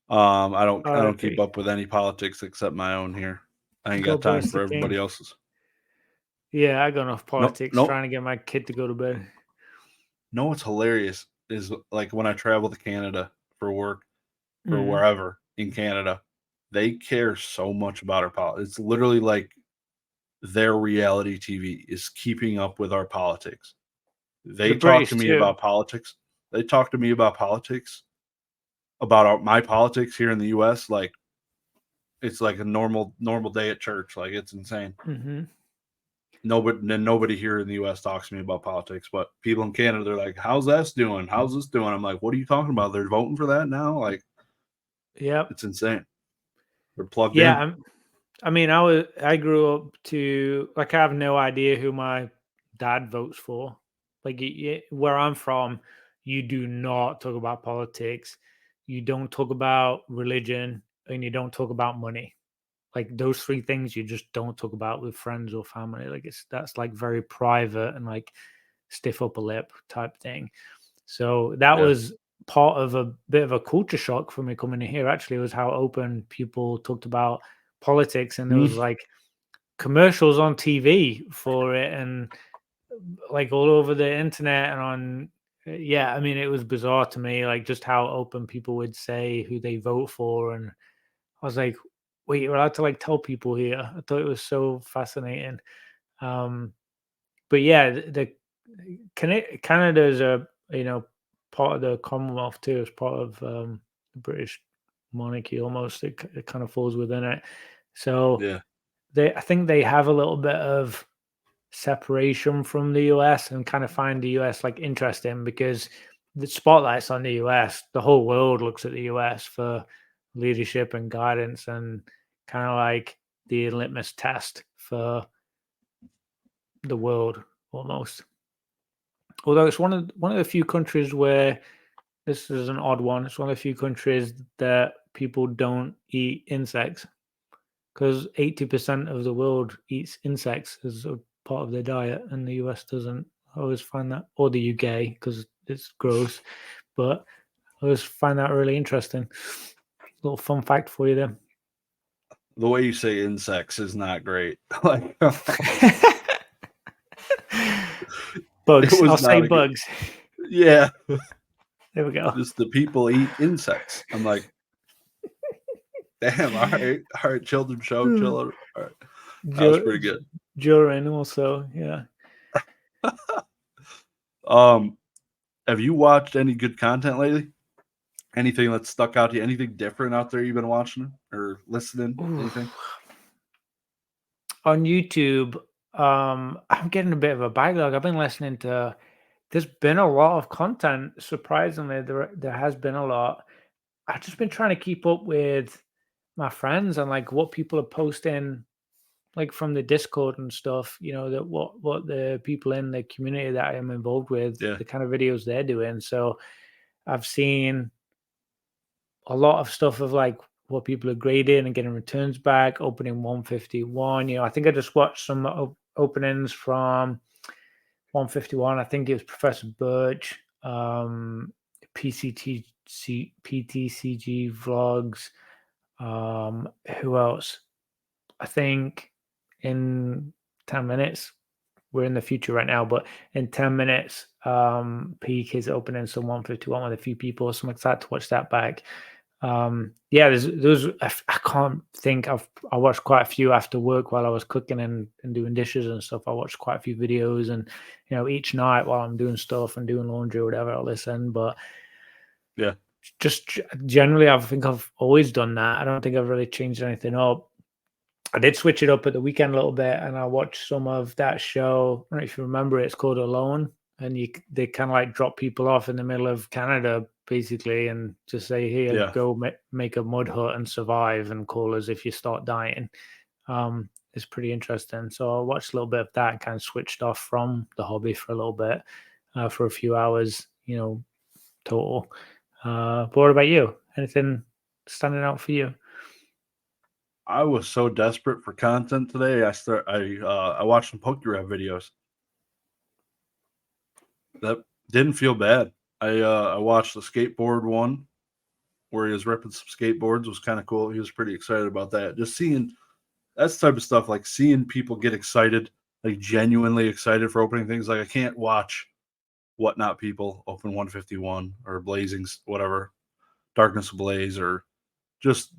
I don't keep R.I.P. up with any politics except my own here. I ain't got God time bless for the everybody king. else's. Yeah, I got enough No, politics no. trying to get my kid to go to bed. No, what's hilarious is like when I travel to Canada for work or Mm. wherever in Canada, they care so much about our politics. It's literally like their reality TV is keeping up with our politics. The They talk to British me too. about politics. They talk to me about politics, about my politics here in the U.S. Like it's like a normal day at church. Like it's insane. Mm-hmm. Nobody here in the U.S. talks to me about politics, but people in Canada, they're like, "How's this doing? How's this doing?" I'm like, "What are you talking about? They're voting for that now? Like, Yep. it's insane. They're plugged Yeah, in." I mean, I grew up to like I have no idea who my dad votes for. Like where I'm from, you do not talk about politics, you don't talk about religion, and you don't talk about money. Like those three things you just don't talk about with friends or family. Like that's like very private and like stiff upper lip type thing. So that Yeah. was part of a bit of a culture shock for me coming in here. Actually, was how open people talked about politics, and there was Mm. like commercials on TV for it, and like all over the internet and on. Yeah, I mean, it was bizarre to me, like just how open people would say who they vote for, and I was like, "Wait, you're allowed to like tell people here?" I thought it was so fascinating. Um, but yeah, Canada is a part of the Commonwealth too. It's part of the British monarchy almost. It kind of falls within it. So Yeah. I think they have a little bit of separation from the US and kind of find the US like interesting because the spotlight's on the US. The whole world looks at the US for leadership and guidance and kind of like the litmus test for the world almost. Although it's one of the few countries where this is an odd one. It's one of the few countries that people don't eat insects because 80% of the world eats insects as a part of their diet, and the US doesn't. I always find that, or the UK, because it's gross. But I always find that really interesting. Little fun fact for you there. The way you say insects is not great. Like it Bugs. I'll was say not a good. bugs. Yeah, There we go. just the people eat insects. I'm like, damn. All right. Children's show, chill out. All right, that was pretty good. Jorin also, yeah. Um, have you watched any good content lately? Anything that stuck out to you? Anything different out there you've been watching or listening? Ooh. Anything? On YouTube, I'm getting a bit of a backlog. I've been listening to. There's been a lot of content. Surprisingly, there has been a lot. I've just been trying to keep up with my friends and like what people are posting, like from the Discord and stuff. You know that what the people in the community that I am involved with, Yeah. the kind of videos they're doing. So I've seen a lot of stuff of like what people are grading and getting returns back, opening 151. I think I just watched some openings from 151. I think it was Professor Birch, PTCG vlogs. Who else? I think in 10 minutes, we're in the future right now, but in 10 minutes, Peak is opening some 151 with a few people. So I'm excited to watch that back. Yeah, there's I can't think I watched quite a few after work while I was cooking and doing dishes and stuff. I watched quite a few videos, and each night while I'm doing stuff and doing laundry or whatever, I listen. But Yeah. just generally, I think I've always done that. I don't think I've really changed anything up. I did switch it up at the weekend a little bit, and I watched some of that show. I don't know if you remember it. It's called Alone, and they kind of like drop people off in the middle of Canada, basically, and just say, "Here, Yeah. go make a mud hut and survive, and call us if you start dying." It's pretty interesting. So I watched a little bit of that and kind of switched off from the hobby for a little bit, for a few hours, total. But what about you? Anything standing out for you? I was so desperate for content today. I watched some PokeRev videos. That didn't feel bad. I watched the skateboard one where he was ripping some skateboards. Was kind of cool. He was pretty excited about that. Just seeing that's the type of stuff, like seeing people get excited, like genuinely excited for opening things. Like I can't watch Whatnot people open 151 or Blazing's whatever, Darkness Ablaze, or just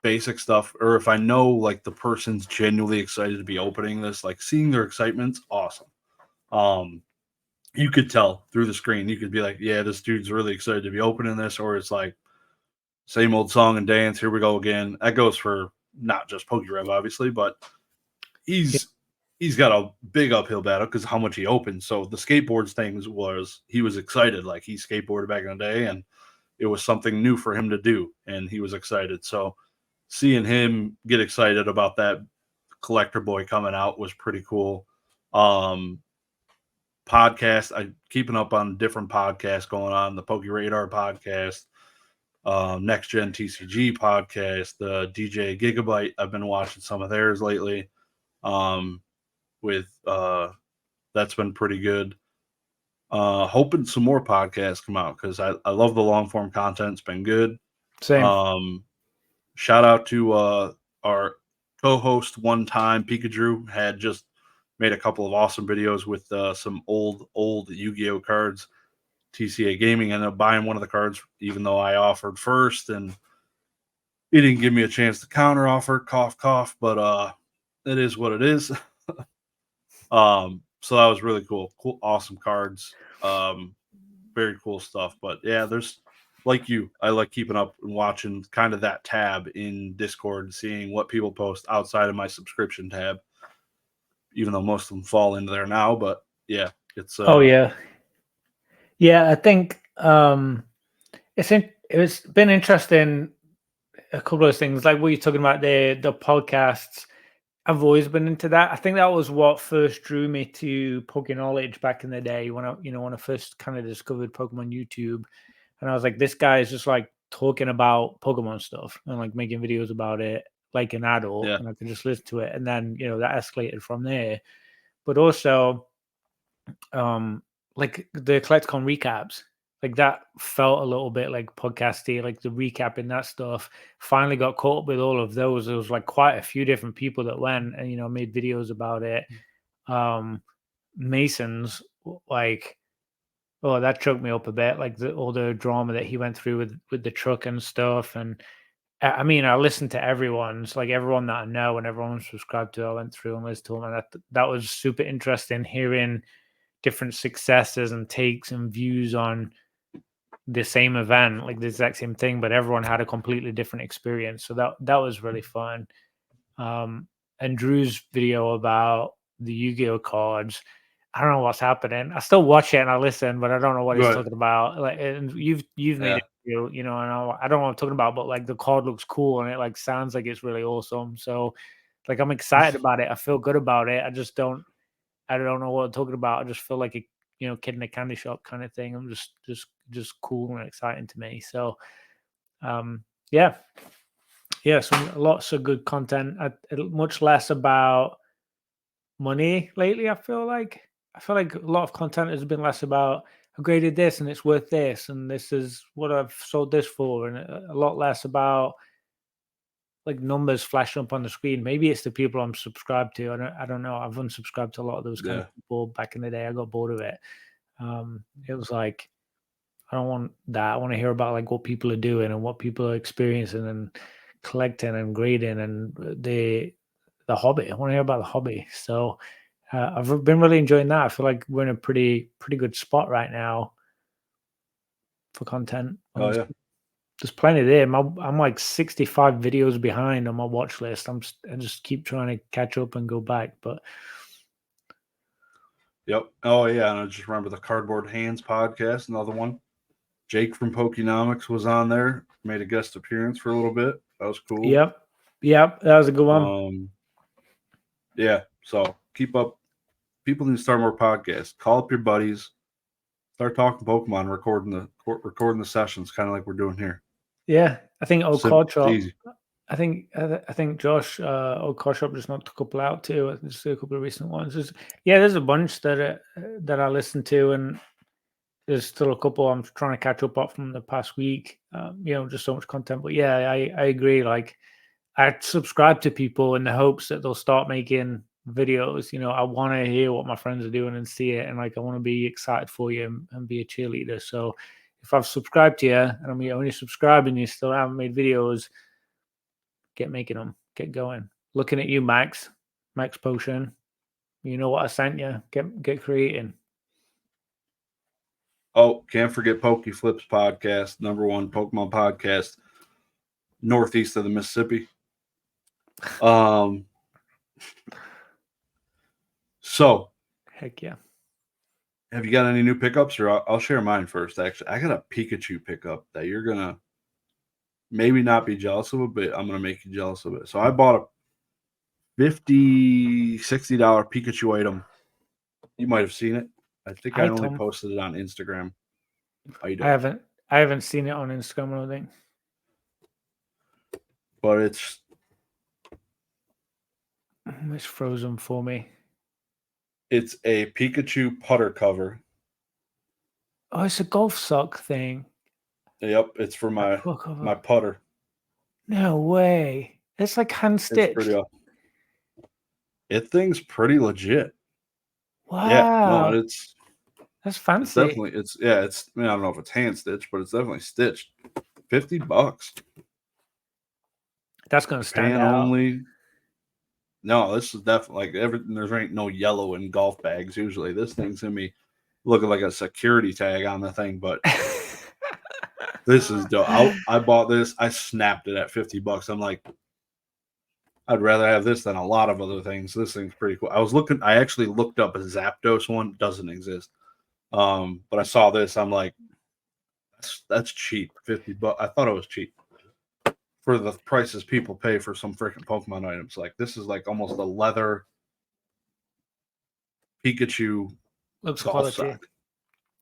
basic stuff. Or if I know like the person's genuinely excited to be opening this, like seeing their excitement's awesome. You could tell through the screen. You could be like, yeah, this dude's really excited to be opening this, or it's like same old song and dance. Here we go again. That goes for not just PokeRev, obviously, but he's got a big uphill battle because how much he opened. So the skateboards things was he was excited, like he skateboarded back in the day, and it was something new for him to do, and he was excited. So seeing him get excited about that collector boy coming out was pretty cool. Podcast, I keeping up on different podcasts going on, the Poke Radar podcast, Next Gen TCG podcast, the DJ Gigabyte. I've been watching some of theirs lately. With that's been pretty good. Hoping some more podcasts come out because I love the long form content. It's been good. Same. Shout out to our co-host one time, Pikachu, had just made a couple of awesome videos with some old Yu-Gi-Oh cards. TCA Gaming ended up buying one of the cards, even though I offered first, and he didn't give me a chance to counter offer. Cough, cough. But it is what it is. So that was really cool. Cool, awesome cards. Very cool stuff. But yeah, there's like you, I like keeping up and watching kind of that tab in Discord, seeing what people post outside of my subscription tab, even though most of them fall into there now. But yeah, it's Oh yeah. I think it's been interesting. A couple of things like what you're talking about the podcasts. I've always been into that. I think that was what first drew me to Poke Knowledge back in the day when I first kind of discovered Pokemon YouTube, and I was like, this guy is just like talking about Pokemon stuff and like making videos about it like an adult, yeah, and I could just listen to it, and then that escalated from there. But also, like the Collecticon recaps, like that felt a little bit like podcasty, like the recapping that stuff. Finally got caught up with all of those. There was like quite a few different people that went and made videos about it. Mason's like, oh, that choked me up a bit, like all the drama that he went through with the truck and stuff. And I mean, I listened to everyone's, like everyone that I know and everyone subscribed to. I went through and listened to them, and that was super interesting hearing different successes and takes and views on the same event, like the exact same thing, but everyone had a completely different experience. So that was really fun. And Drew's video about the Yu-Gi-Oh cards, I don't know what's happening. I still watch it and I listen, but I don't know what he's talking about. Like, and you've made it, and I don't know what I'm talking about, but like the card looks cool and it like sounds like it's really awesome. So like I'm excited about it. I feel good about it. I don't know what I'm talking about. I just feel like a kid in a candy shop kind of thing. I'm just cool and exciting to me. So yeah, some lots of good content. Much less about money lately. I feel like a lot of content has been less about I graded this and it's worth this and this is what I've sold this for, and a lot less about like numbers flashing up on the screen. Maybe it's the people I'm subscribed to. I don't know. I've unsubscribed to a lot of those kind of people back in the day. I got bored of it. It was like I don't want that. I want to hear about like what people are doing and what people are experiencing and collecting and grading and the hobby. I want to hear about the hobby. So I've been really enjoying that. I feel like we're in a pretty good spot right now for content. Oh yeah. There's plenty there. I'm like 65 videos behind on my watch list. I just keep trying to catch up and go back, but Yep. Oh yeah. And I just remember the Cardboard Hands podcast, another one. Jake from Pokenomics was on there, made a guest appearance for a little bit. That was cool. yep, that was a good one. Yeah. So keep up. People need to start more podcasts. Call up your buddies. Start talking Pokemon, recording the sessions, kind of like we're doing here. Yeah, I think Simple, it's easy. I think Josh Okoshop just knocked a couple out too. Just a couple of recent ones. There's a bunch that I listened to, and there's still a couple I'm trying to catch up on from the past week. Just so much content. But yeah, I agree. Like, I subscribe to people in the hopes that they'll start making videos. I want to hear what my friends are doing and see it, and like I want to be excited for you and be a cheerleader. So if I've subscribed to you and I'm only subscribing, you still haven't made videos, get making them, get going. Looking at you, Max Potion. You know what I sent you. Get creating. Oh, can't forget Pokeflips podcast, #1 Pokemon podcast, northeast of the Mississippi. So Heck yeah. have you got any new pickups, or I'll share mine first? Actually, I got a Pikachu pickup that you're gonna maybe not be jealous of it, but I'm gonna make you jealous of it. So I bought a $50, $60 Pikachu item. You might have seen it. I think I only posted it on Instagram. How you doing? I haven't seen it on Instagram, I don't think. But it's frozen for me. It's a Pikachu putter cover. Oh, it's a golf sock thing. Yep, it's for my putter. No way. It's like hand stitched. It thing's pretty legit. Wow. Yeah, no, that's fancy. It's definitely I don't know if it's hand stitched, but it's definitely stitched. $50. That's gonna stand out. Only. No, this is definitely like everything. There ain't no yellow in golf bags usually. This thing's gonna be looking like a security tag on the thing, but this is dope. I bought this. I snapped it at $50. I'm like, I'd rather have this than a lot of other things. This thing's pretty cool. I actually looked up a Zapdos one. Doesn't exist. But I saw this. I'm like, that's cheap. $50. I thought it was cheap for the prices people pay for some freaking Pokemon items. Like, this is like almost a leather Pikachu. Looks quality. Sock.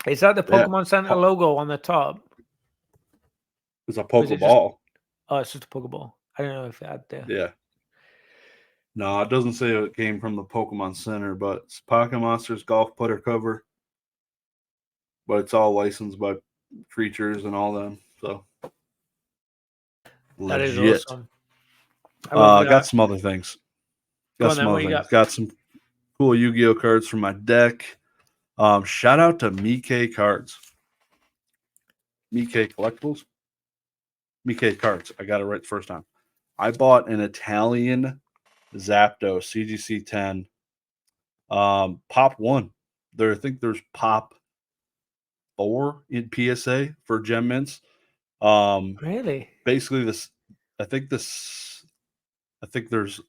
Is that the Pokemon Center logo on the top? It's a Pokeball. It's just a Pokeball. I don't know if it had there. Yeah. No, it doesn't say it came from the Pokemon Center, but it's Pocket Monsters golf putter cover. But it's all licensed by Creatures and all them. So that legit. Is awesome. I got some other things. Got some cool Yu-Gi-Oh cards from my deck. Shout out to Miike Cards. Miike Collectibles. Miike Cards. I got it right the first time. I bought an Italian Zapdos CGC 10. Pop 1. I think there's Pop 4 in PSA for gem mints. Really? Basically, I think there's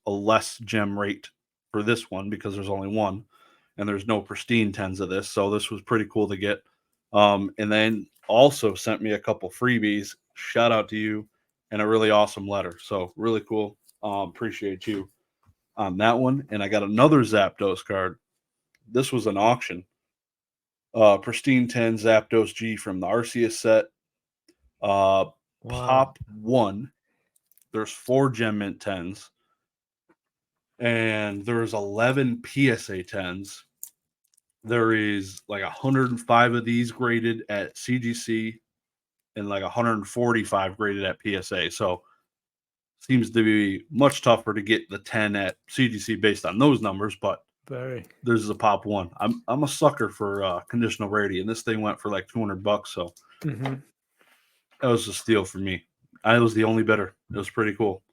a less gem rate for this one because there's only one, and there's no pristine 10s of this. So this was pretty cool to get. And then also sent me a couple freebies. Shout out to you, and a really awesome letter. So really cool. Appreciate you on that one. And I got another Zapdos card. This was an auction. Pristine 10 Zapdos G from the Arceus set. Wow. Pop 1. There's 4 gem mint 10s. And there's 11 PSA 10s. There is like 105 of these graded at CGC and like 145 graded at PSA. So seems to be much tougher to get the 10 at CGC based on those numbers, but Very. This is a pop one. I'm a sucker for conditional rarity, and this thing went for like $200, so Mm-hmm. that was a steal for me. I was the only bidder. It was pretty cool.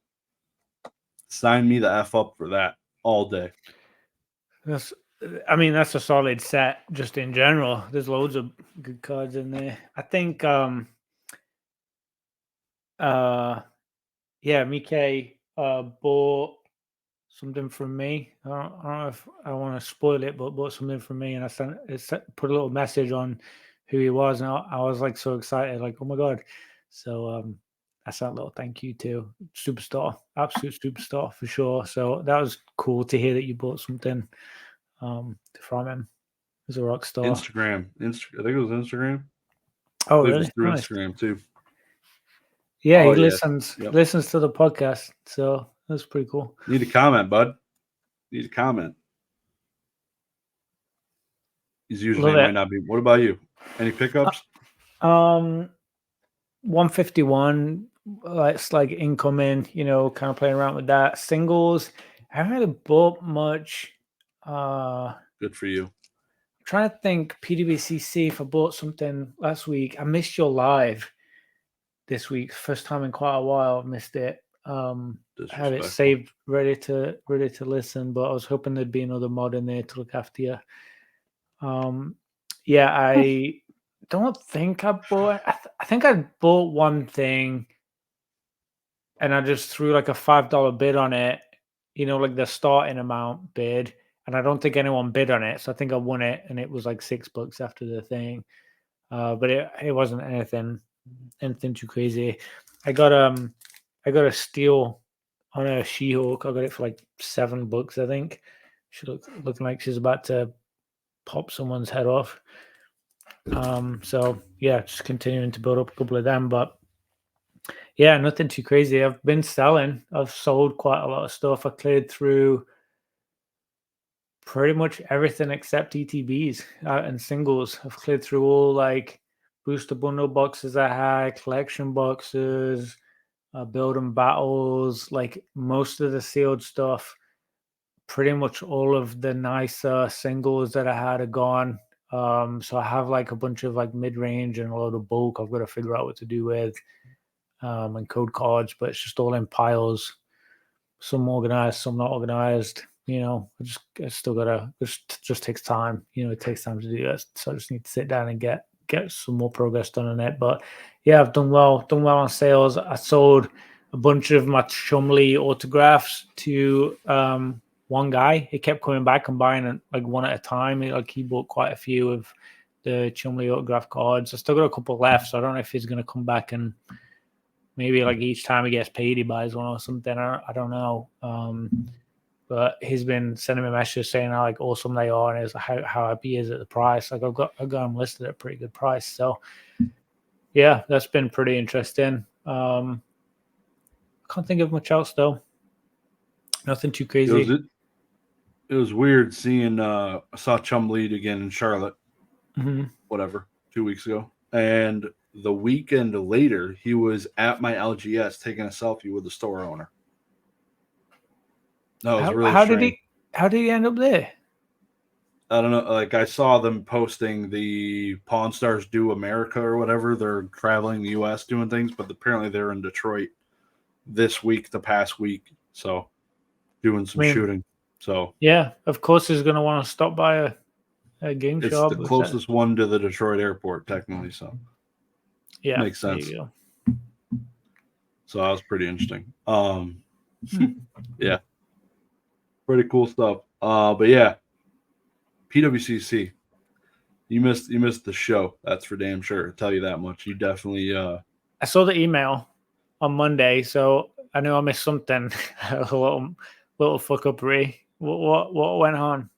Sign me the F up for that all day. That's, I mean, that's a solid set just in general. There's loads of good cards in there. I think, yeah, Mike bought something from me. I don't know if I want to spoil it, but bought something from me, and put a little message on who he was, and I was like so excited, like, oh my god. So I sent a little thank you to superstar, absolute superstar for sure. So that was cool to hear that you bought something from him. He's a rock star. Instagram. I think it was Instagram. I Oh believe it was really? through Nice. Instagram too. Yeah, Oh he yeah. listens Yep. listens to the podcast, so that's pretty cool. Need a comment, bud. Need a comment. His Love username it. might not be. What about you? Any pickups? 151. It's like incoming, kind of playing around with that. Singles, I haven't really bought much. Good for you. I'm trying to think PWCC if I bought something last week. I missed your live this week. First time in quite a while. I've missed it. I had it Disrespectful. saved, ready to listen, but I was hoping there'd be another mod in there to look after you. Yeah, I don't think I bought. I think I bought one thing, and I just threw like a $5 bid on it. Like the starting amount bid, and I don't think anyone bid on it, so I think I won it, and it was like $6 after the thing. But it wasn't anything too crazy. I got a steal on a She-Hulk. I got it for like $7, I think. She looking like she's about to pop someone's head off. So yeah, just continuing to build up a couple of them, but yeah, nothing too crazy. I've been selling. I've sold quite a lot of stuff. I cleared through pretty much everything except ETBs and singles. I've cleared through all like booster bundle boxes I had, collection boxes, build and battles, like most of the sealed stuff. Pretty much all of the nicer singles that I had are gone. So I have like a bunch of like mid-range and a lot of bulk I've got to figure out what to do with, and code cards, but it's just all in piles. Some organized, some not organized. I still gotta. It just takes time. It takes time to do that. So I just need to sit down and get some more progress done on it. But yeah, I've done well. Done well on sales. I sold a bunch of my Chumley autographs to one guy. He kept coming back and buying like one at a time. He bought quite a few of the Chumley autograph cards. I still got a couple left, so I don't know if he's gonna come back and maybe like each time he gets paid, he buys one or something. I don't know. But he's been sending me messages saying how like awesome they are and how happy he is at the price. Like I've got them listed at a pretty good price. So yeah, that's been pretty interesting. Can't think of much else though. Nothing too crazy. It was weird seeing I saw Chum lead again in Charlotte, whatever, 2 weeks ago. And the weekend later, he was at my LGS taking a selfie with the store owner. That was really strange. How did he end up there? I don't know. Like I saw them posting the Pawn Stars Do America or whatever. They're traveling the U.S. doing things, but apparently they're in Detroit this week, the past week. So doing some shooting. So yeah, of course he's going to want to stop by a game it's shop. the closest one to the Detroit airport, technically. So yeah, makes sense. There you go. So that was pretty interesting. Yeah, pretty cool stuff. But yeah, PWCC. You missed the show. That's for damn sure. I'll tell you that much. You definitely. I saw the email on Monday, so I knew I missed something. A little fuck upery. What went on?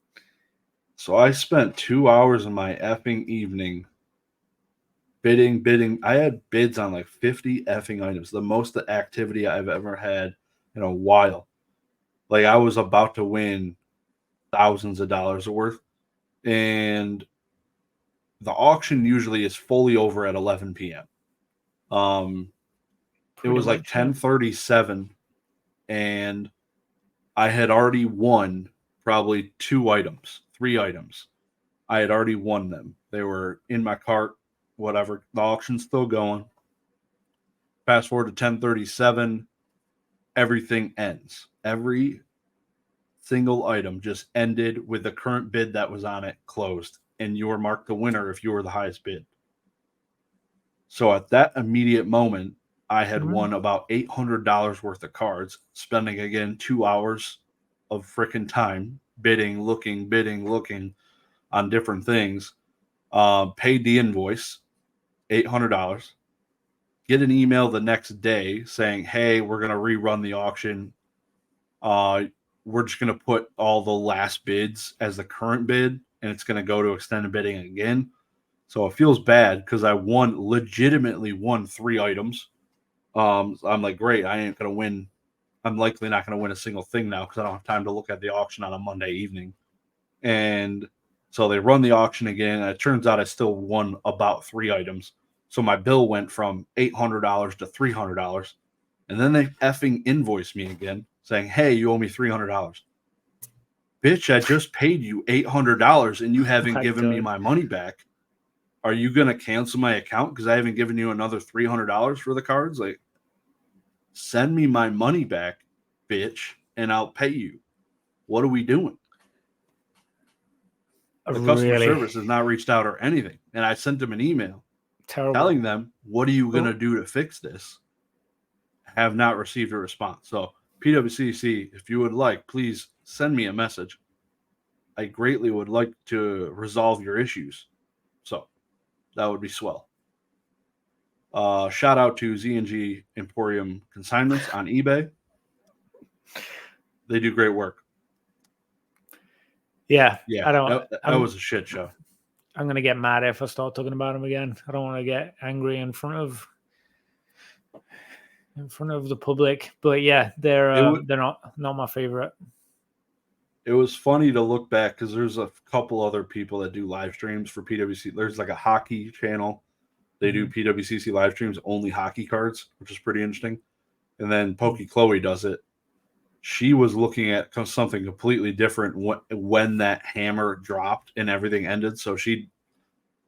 So I spent 2 hours of my effing evening bidding. I had bids on like 50 effing items, the most activity I've ever had in a while. Like I was about to win thousands of dollars worth, and the auction usually is fully over at 11 p.m. It was like 10:37, and I had already won probably 3 items. I had already won them. They were in my cart, whatever. The auction's still going. Fast forward to 10:37, everything ends. Every single item just ended with the current bid that was on it closed, and you were marked the winner if you were the highest bid. So at that immediate moment, I had won about $800 worth of cards, spending again 2 hours of freaking time bidding, looking on different things. Paid the invoice, $800. Get an email the next day saying, "Hey, we're going to rerun the auction. We're just going to put all the last bids as the current bid, and it's going to go to extended bidding again." So it feels bad because I legitimately won 3 items. I'm like, great, I ain't going to win. I'm likely not going to win a single thing now because I don't have time to look at the auction on a Monday evening. And so they run the auction again. And it turns out I still won about 3 items. So my bill went from $800 to $300. And then they effing invoice me again saying, "Hey, you owe me $300. Bitch, I just paid you $800 and you haven't given me my money back. Are you going to cancel my account because I haven't given you another $300 for the cards? Like, send me my money back, bitch, and I'll pay you. What are we doing?" The customer service has not reached out or anything. And I sent them an email telling them, "What are you going to do to fix this?" Have not received a response. So PWCC, if you would like, please send me a message. I greatly would like to resolve your issues. So that would be swell. Shout out to Z&G Emporium Consignments on eBay. They do great work. Yeah. That was a shit show. I'm going to get mad if I start talking about them again. I don't want to get angry in front of the public. But yeah, they're not my favorite. It was funny to look back because there's a couple other people that do live streams for PWC. There's like a hockey channel. They do PWCC live streams, only hockey cards, which is pretty interesting. And then Pokey Chloe does it. She was looking at something completely different when that hammer dropped and everything ended. So she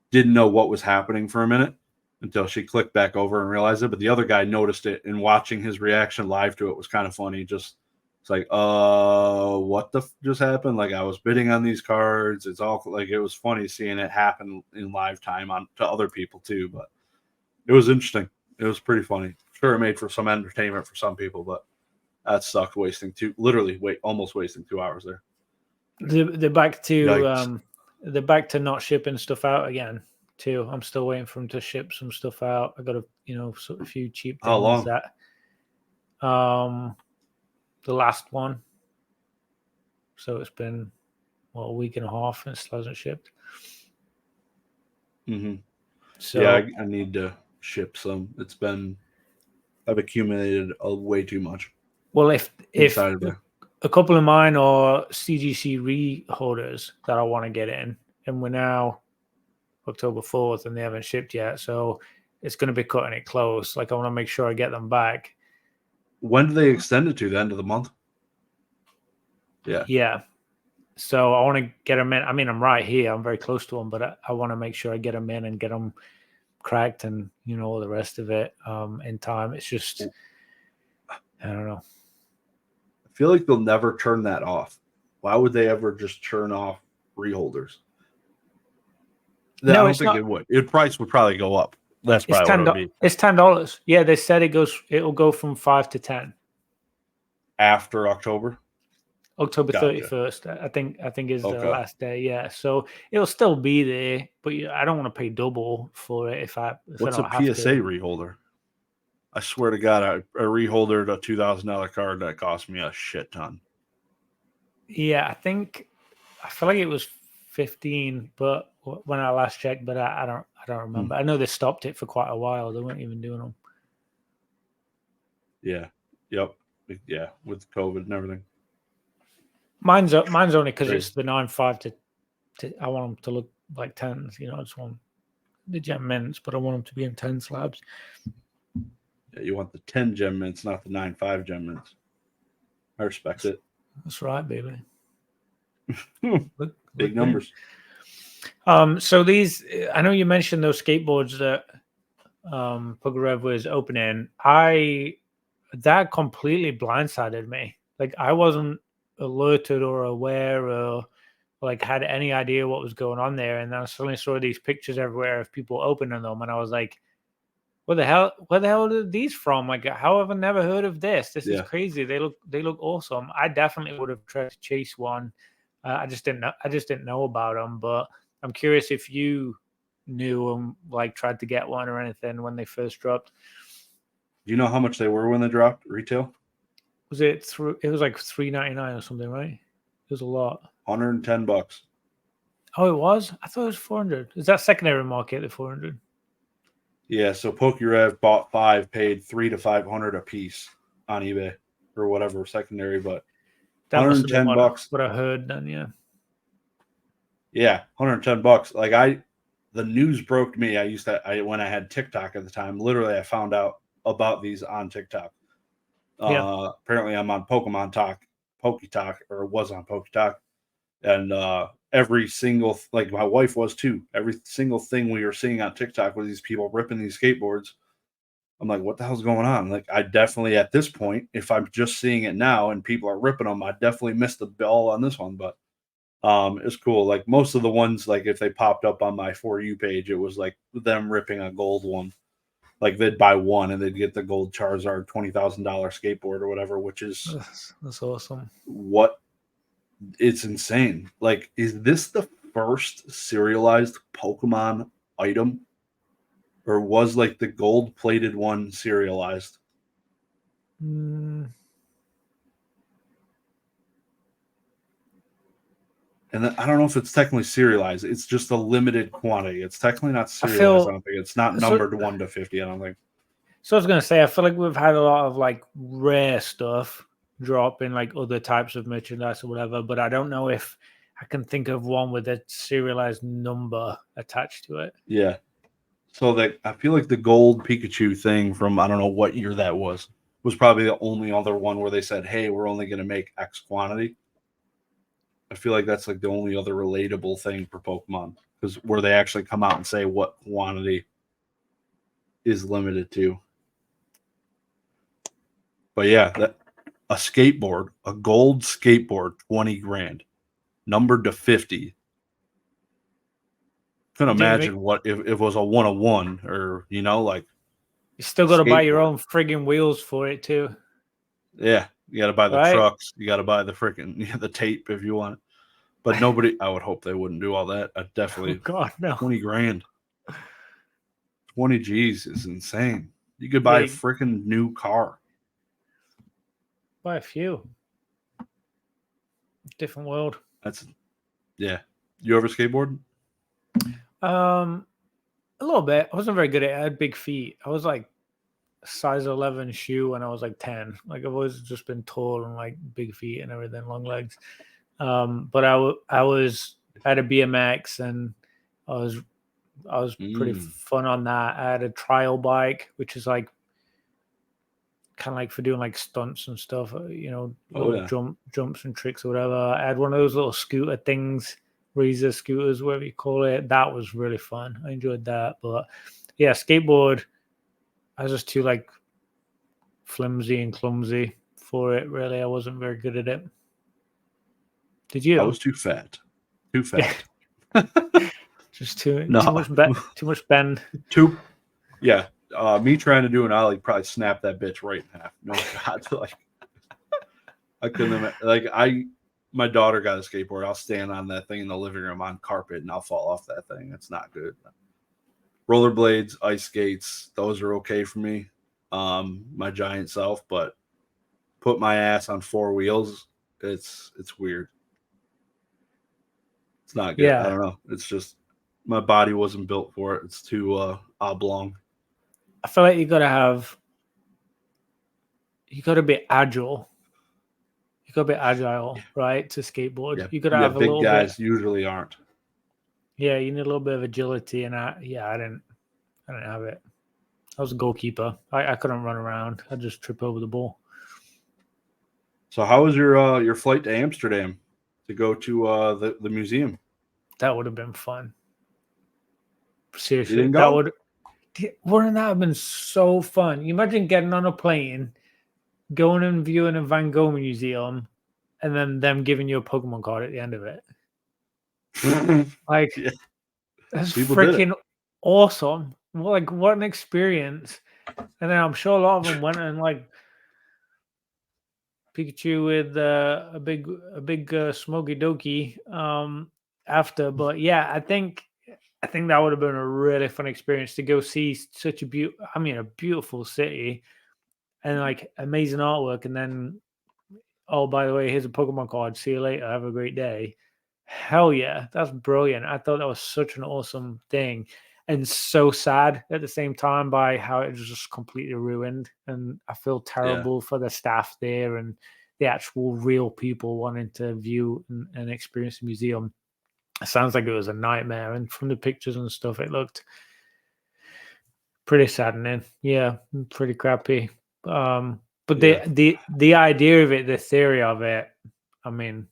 didn't know what was happening for a minute until she clicked back over and realized it. But the other guy noticed it, and watching his reaction live to it was kind of funny. It's like, what the just happened? Like, I was bidding on these cards. It's all like, it was funny seeing it happen in live time to other people too. But it was interesting. It was pretty funny. Sure, it made for some entertainment for some people, but that sucked. Almost wasting 2 hours there. They're back to not shipping stuff out again too. I'm still waiting for them to ship some stuff out. I got a few cheap things. How long? The last one. So it's been a week and a half and it still hasn't shipped. Mm-hmm. So yeah, I need to ship some. I've accumulated way too much. Well, if a couple of mine are CGC reholders that I want to get in, and we're now October 4th and they haven't shipped yet, so it's going to be cutting it close. Like, I want to make sure I get them back. When do they extend it to? The end of the month? Yeah. So I want to get them in. I mean, I'm right here. I'm very close to them, but I want to make sure I get them in and get them cracked and, all the rest of it in time. It's just, I don't know. I feel like they'll never turn that off. Why would they ever just turn off reholders? I don't think it would. Its price would probably go up. That's probably what it would be. It's $10. Yeah, they said it'll go from 5 to 10 after October 31st. I think is the last day. Yeah, so it'll still be there, but I don't want to pay double for it if What's I don't a PSA reholder? I swear to God, I reholdered a $2,000 card that cost me a shit ton. Yeah, I feel like it was 15, but when I last checked, but I don't remember. I know they stopped it for quite a while. They weren't even doing them. Yeah. Yep. Yeah, with COVID and everything. Mine's only because it's the 9.5 to I want them to look like 10s. I just want the gem mints, but I want them to be in 10 slabs. Yeah, you want the 10 gem mints, not the 9.5 gem mints. I respect it. That's right, baby. Look Big big. numbers. So these, I know you mentioned those skateboards that Pugarev was opening. That completely blindsided me. Like I wasn't alerted or aware or like had any idea what was going on there, and then I suddenly saw these pictures everywhere of people opening them, and I was like, "What the hell? Where the hell are these from? Like, how have I never heard of this? This is Yeah. crazy. They look awesome. I definitely would have tried to chase one. I just didn't know. I just didn't know about them. But I'm curious if you knew and like tried to get one or anything when they first dropped. Do you know how much they were when they dropped retail? Was it through? It was like $3.99 or something, right? It was a lot. $110. Oh, it was. I thought it was 400. Is that secondary market at 400? Yeah, so Pokerev bought 5, paid 3 to 500 a piece on eBay or whatever secondary, but That must have been $110. what I heard then. Yeah. Yeah, $110. Like the news broke to me. When I had TikTok at the time, literally I found out about these on TikTok. Yeah. Apparently I'm on Pokemon Talk, Poketalk, or was on Poketalk, and every single like my wife was too. Every single thing we were seeing on TikTok was these people ripping these skateboards. I'm like, what the hell's going on? Like, I definitely at this point, if I'm just seeing it now and people are ripping them, I definitely missed the ball on this one. But it's cool. Like most of the ones, like if they popped up on my For You page, it was like them ripping a gold one. Like they'd buy one and they'd get the gold Charizard $20,000 skateboard or whatever, which is That's awesome. what it's insane. Like, is this the first serialized Pokemon item? Or was like the gold plated one serialized? Mm, And I don't know if it's technically serialized. It's just a limited quantity. It's technically not I serialized. I feel don't think it's not so. numbered 1 to 50. I don't think. So I was gonna say, I feel like we've had a lot of like rare stuff drop in like other types of merchandise or whatever, but I don't know if I can think of one with a serialized number attached to it. Yeah. So that I feel like the gold Pikachu thing from I don't know what year that was probably the only other one where they said, "Hey, we're only going to make X quantity." I feel like that's like the only other relatable thing for Pokemon because where they actually come out and say what quantity is limited to. But yeah, a skateboard, a gold skateboard, 20 grand, numbered to 50. Couldn't You didn't even, imagine what if it was a 101 or like you still a got to buy your skateboard. own friggin' wheels for it too, Yeah, you got to buy the right? trucks, you got to buy the freaking the tape if you want it. But nobody, I would hope they wouldn't do all that. I Oh definitely God, no. 20 grand, 20 G's is insane. You could buy a Yeah, freaking new car. buy a few. Different world. That's yeah. You ever skateboard? Um, a little bit. I wasn't very good at it. I had big feet. I was like size 11 shoe when I was like 10. Like I've always just been tall and like big feet and everything, long legs. But I had a BMX and I was pretty Mm. fun on that. I had a trial bike, which is like kind of like for doing like stunts and stuff, Oh little yeah. jumps and tricks or whatever. I had one of those little scooter things, Razor scooters, whatever you call it. That was really fun. I enjoyed that. But yeah, skateboard, I was just too like flimsy and clumsy for it. Really, I wasn't very good at it. Did I you? was too fat. Too Yeah, fat. just too No. too much bend. Too yeah. Me trying to do an ollie probably snap that bitch right in half. No God. Like I couldn't like my daughter got a skateboard. I'll stand on that thing in the living room on carpet and I'll fall off that thing. It's not good. Rollerblades, ice skates, those are okay for me. My giant self, but put my ass on 4 wheels, it's weird. It's not good. I Yeah, don't know. It's just my body wasn't built for it. It's too oblong. I feel like you got to be agile. You got to be agile, right? To skateboard, Yeah, you got to yeah. have a Big little bit. guys usually aren't. Yeah, you need a little bit of agility, and I didn't have it. I was a goalkeeper. I couldn't run around. I just trip over the ball. So how was your flight to Amsterdam? to go to the museum. That would have been fun. You Seriously, didn't that go? wouldn't that have been so fun? You imagine getting on a plane, going and viewing a Van Gogh museum, and then them giving you a Pokemon card at the end of it. Like, Yeah, that's people did it. freaking awesome. Like, what an experience. And then I'm sure a lot of them went and like Pikachu with a big smoky dokie after. But yeah, I think that would have been a really fun experience to go see such a a beautiful city and like amazing artwork, and then oh, by the way, here's a Pokemon card. See you later. Have a great day. Hell yeah, that's brilliant. I thought that was such an awesome thing, and so sad at the same time by how it was just completely ruined. And I feel Yeah. terrible for the staff there and the actual real people wanting to view and experience the museum. It sounds like it was a nightmare, and from the pictures and stuff, it looked pretty saddening. Yeah, pretty crappy. But Yeah. the idea of it, the theory of it, I mean,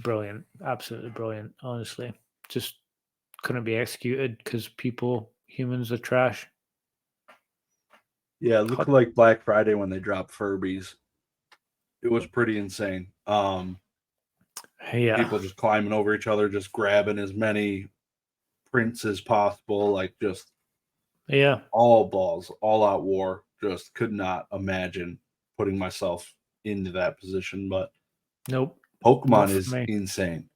brilliant, absolutely brilliant. Honestly, just couldn't be executed because humans are trash. Yeah, it looked like Black Friday when they dropped Furbies. It was pretty insane. Yeah, People just climbing over each other, just grabbing as many prints as possible, like just yeah, all balls, all out war. Just could not imagine putting myself into that position. But nope, not Pokemon for is me. insane.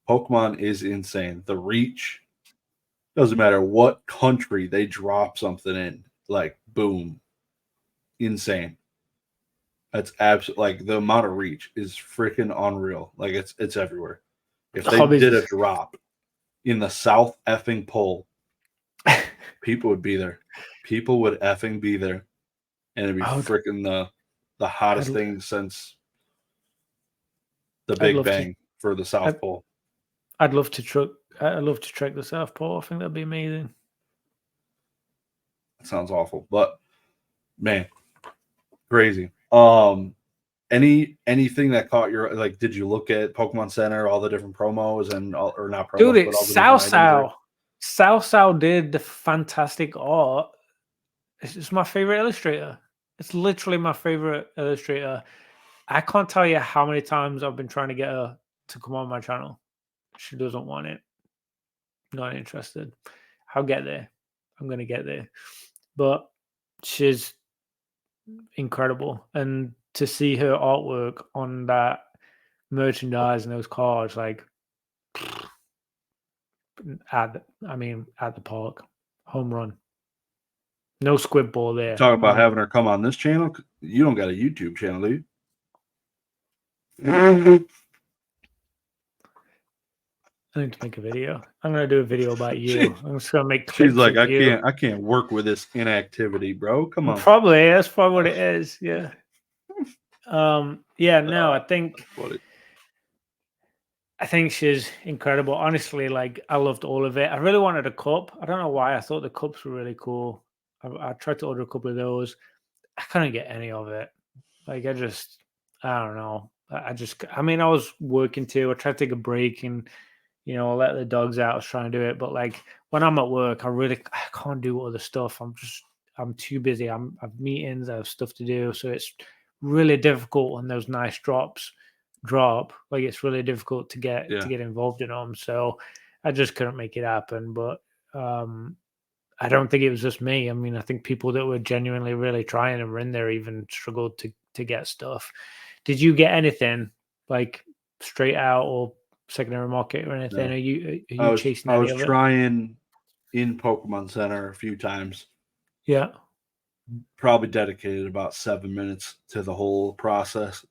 Pokemon is insane. The reach doesn't matter what country they drop something in, like boom, insane. That's absolutely like the amount of reach is freaking unreal. Like it's everywhere. If they did a Hobbies. drop in the South effing pole, people would be there. People would effing be there, and it'd be I would, freaking the I'd, hottest thing since the I'd Big love to, Bang for the South I'd, Pole. I'd love to truck. I'd love to trek the South Pole. I think that'd be amazing. That sounds awful, but man, crazy. Anything that caught your like? Did you look at Pokemon Center, all the different promos and all, or not Dude, promos, but it's all the different items there? Sao did the fantastic art. It's my favorite illustrator. It's literally my favorite illustrator. I can't tell you how many times I've been trying to get her to come on my channel. She doesn't want it. Not interested. I'll get there. I'm gonna get there. But she's incredible. And to see her artwork on that merchandise and those cards, like at the park. Home run. No squib ball You there. talking about Home run. having her come on this channel? You don't got a YouTube channel, do you? I need to make a video. I'm gonna do a video about you. I'm just gonna make She's clips like, of you. I can't work with this inactivity, bro. Come on. Probably that's probably what it is. Yeah. Yeah. No, What I think she's incredible. Honestly, like I loved all of it. I really wanted a cup. I don't know why. I thought the cups were really cool. I tried to order a couple of those. I couldn't get any of it. Like I don't know. I mean, I was working too. I tried to take a break and let the dogs out. I was trying to do it, but like when I'm at work, I can't do other stuff. I'm too busy. I have meetings. I have stuff to do, so it's really difficult when those nice drops drop. Like it's really difficult to yeah. get involved in them. So I just couldn't make it happen. But I don't think it was just me. I mean, I think people that were genuinely really trying and were in there even struggled to get stuff. Did you get anything like straight out or secondary market or anything? No. Are you chasing I any was of it? trying in Pokemon Center a few times. Yeah. Probably dedicated about 7 minutes to the whole process.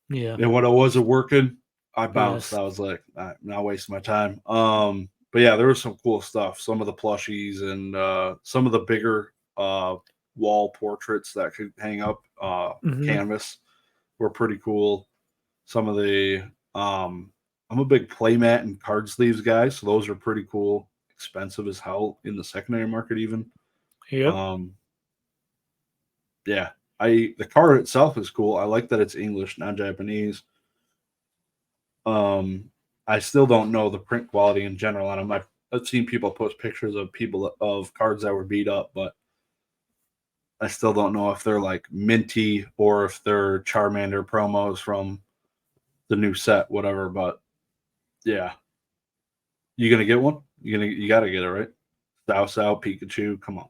Yeah. And when I wasn't working, I bounced. Yes. I was like, I'm not wasting my time. But yeah, there was some cool stuff. Some of the plushies and some of the bigger wall portraits that could hang up Hmm. canvas were pretty cool. Some of the I'm a big playmat and card sleeves guy, so those are pretty cool. Expensive as hell in the secondary market, even. Yep. Um, yeah, the card itself is cool. I like that it's English, not Japanese. I still don't know the print quality in general on them. I've seen people post pictures of cards that were beat up, but I still don't know if they're like minty or if they're Charmander promos from the new set, whatever. But yeah, you gonna get one? You gotta get it, right? Sao Pikachu, come on.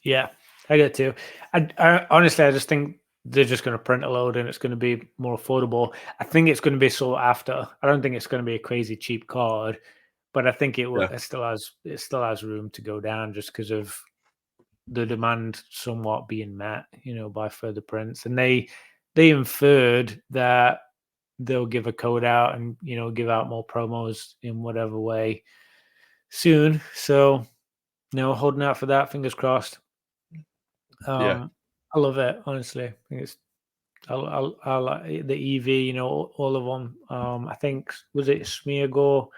Yeah, I get too. I honestly, I just think they're just going to print a load and it's going to be more affordable. I think it's going to be sought after. I don't think it's going to be a crazy cheap card, but I think Yeah, it still has room to go down just because of the demand somewhat being met, by further prints. And they inferred that they'll give a code out and give out more promos in whatever way soon. So holding out for that. Fingers crossed. yeah. I love it, honestly. I think it's I like the EV, all of them. I think was it Smeargo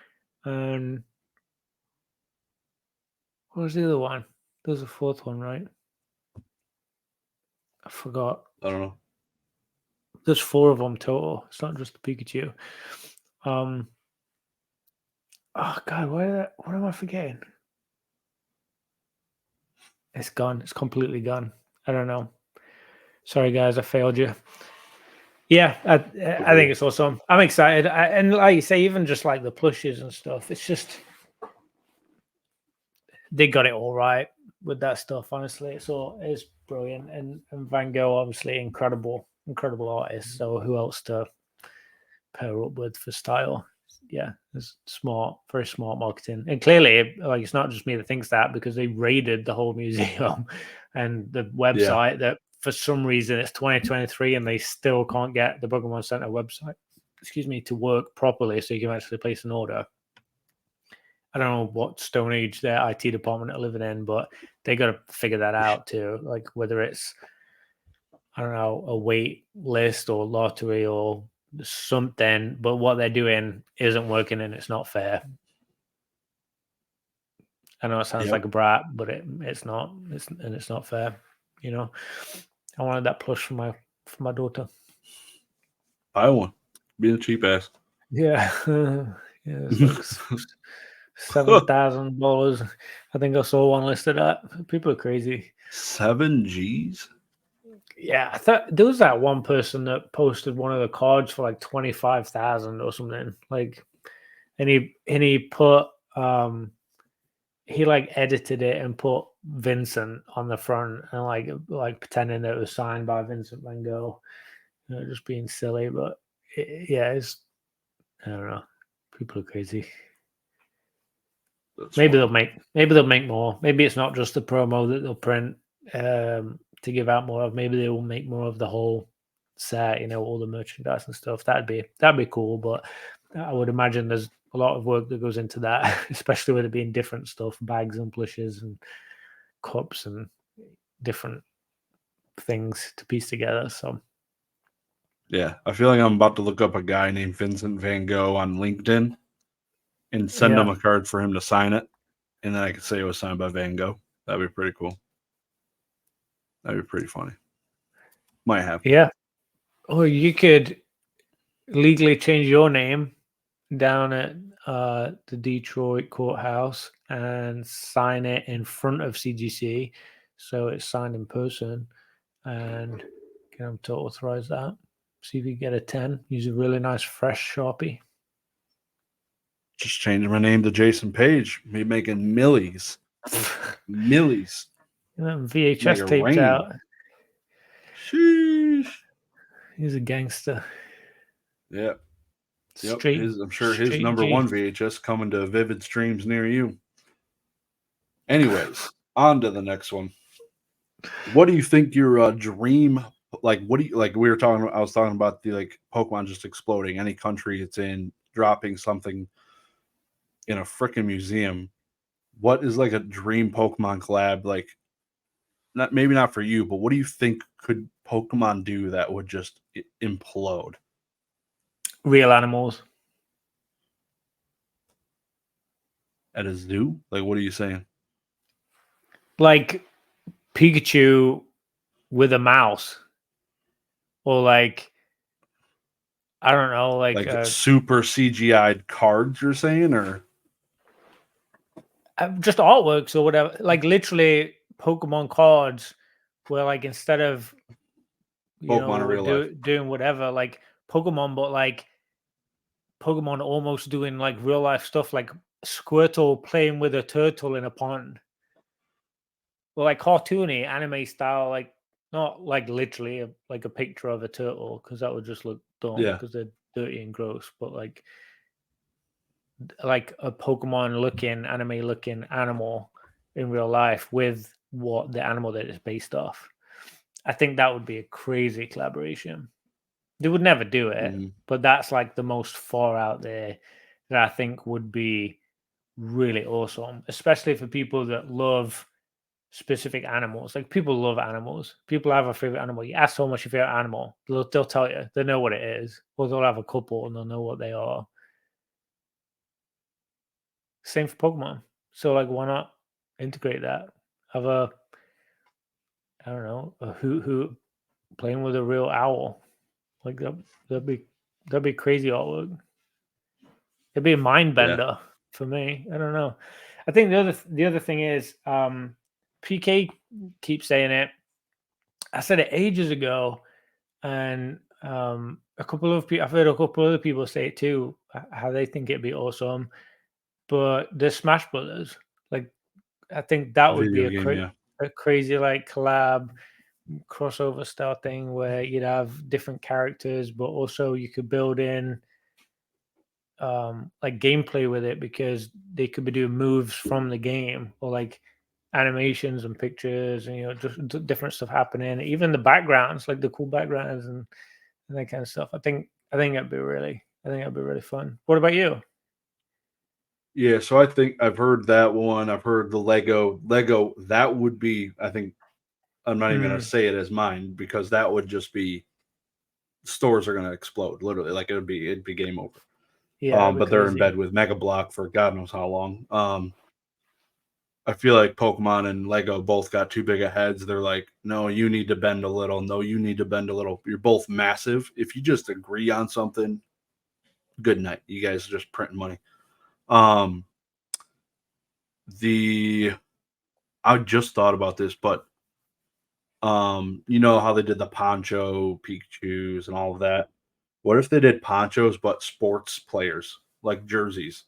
and what was the other one? There's a fourth one, right? I forgot. I don't know. There's 4 of them total. It's not just the Pikachu. Oh God, what am I forgetting? It's gone. It's completely gone. I don't know. Sorry, guys, I failed you. Yeah, I think it's awesome. I'm excited, and like you say, even just like the plushes and stuff, it's just they got it all right with that stuff. Honestly, it's brilliant, and Van Gogh obviously incredible artist. So who else to pair up with for style? Yeah, it's smart, very smart marketing, and clearly, like it's not just me that thinks that because they raided the whole museum and the website that for some reason it's 2023 and they still can't get the Pokemon Center website, to work properly so you can actually place an order. I don't know what Stone Age their IT department are living in, but they got to figure that out too. Like whether it's, I don't know, a wait list or lottery or something, but what they're doing isn't working and it's not fair. I know it sounds like a brat, but it's not. It's not fair. I wanted that plush for my daughter. Buy one. Being a cheap ass. Yeah, yeah. It's like $7,000. I think I saw one listed at. People are crazy. 7 G's. Yeah, I thought there was that one person that posted one of the cards for like 25,000 or something. Like, and he put he like edited it and put Vincent on the front and like pretending that it was signed by Vincent Van Gogh. Just being silly, but it's I don't know. People are crazy. That's Maybe funny. they'll make more. Maybe it's not just the promo that they'll print to give out more of. Maybe they will make more of the whole set, all the merchandise and stuff. That'd be cool, but I would imagine there's a lot of work that goes into that, especially with it being different stuff, bags and plushes and cups and different things to piece together. So Yeah, I feel like I'm about to look up a guy named Vincent Van Gogh on LinkedIn and send him a card for him to sign it, and then I could say it was signed by Van Gogh. That'd be pretty cool. That'd be pretty funny. Might happen. Yeah. Or you could legally change your name down at the Detroit courthouse and sign it in front of CGC, so it's signed in person, and get them to authorize that. See if you get a 10. Use a really nice fresh Sharpie. Just changing my name to Jason Page. Me making millies. Millies. VHS taped out. Sheesh. He's a gangster. Yeah. Yep. Straight, I'm sure his straight number G. one VHS coming to Vivid Streams near you. Anyways, on to the next one. What do you think your dream, like, what do you, like, we were talking, I was talking about the, like, Pokemon just exploding. Any country it's in, dropping something in a freaking museum. What is, like, a dream Pokemon collab? Like, maybe not for you, but what do you think could Pokemon do that would just implode? Real animals. At a zoo? Like, what are you saying? Like Pikachu with a mouse. Or like, I don't know, like super CGI'd cards, you're saying, or just artworks or whatever. Like literally Pokemon cards, where like instead of Pokemon in real life? doing whatever like Pokemon, but like Pokemon almost doing like real life stuff, like Squirtle playing with a turtle in a pond. Well, like cartoony anime style, like not like literally like a picture of a turtle, because that would just look dumb Yeah. because they're dirty and gross. But like a Pokemon looking anime looking animal in real life with what the animal that is based off. I think that would be a crazy collaboration. They would never do it, Mhm. but that's like the most far out there that I think would be really awesome, especially for people that love specific animals. Like people love animals. People have a favorite animal. You ask someone what's your favorite animal, they'll tell you. They know what it is, or they'll have a couple and they'll know what they are. Same for Pokemon. So like, why not integrate that? Have a I don't know a who playing with a real owl. Like that'd be crazy artwork. It'd be a mind Yeah. bender for me. I don't know. I think the other thing is PK keeps saying it. I said it ages ago, and a couple of people I've heard a couple other people say it too. How they think it'd be awesome, but the Smash Brothers, like I think that would be Video game, yeah. a crazy like collab crossover style thing where you'd have different characters, but also you could build in like gameplay with it, because they could be doing moves from the game, or like animations and pictures, and just different stuff happening, even the backgrounds, like the cool backgrounds and that kind of stuff. I think that'd be really fun. What about you? Yeah, so I think I've heard that one. I've heard the Lego, that would be, I think, I'm not even gonna Mm, say it as mine, because that would just be, stores are gonna explode, literally. Like it'd be game over. yeah, that'd be But they're in crazy. bed with Mega Block for God knows how long. I feel like Pokemon and Lego both got too big of heads. They're like, no, you need to bend a little. No, you need to bend a little. You're both massive. If you just agree on something, good night. You guys are just printing money. Um, the I just thought about this, but you know how they did the poncho Pikachu's and all of that. What if they did ponchos but sports players, like jerseys,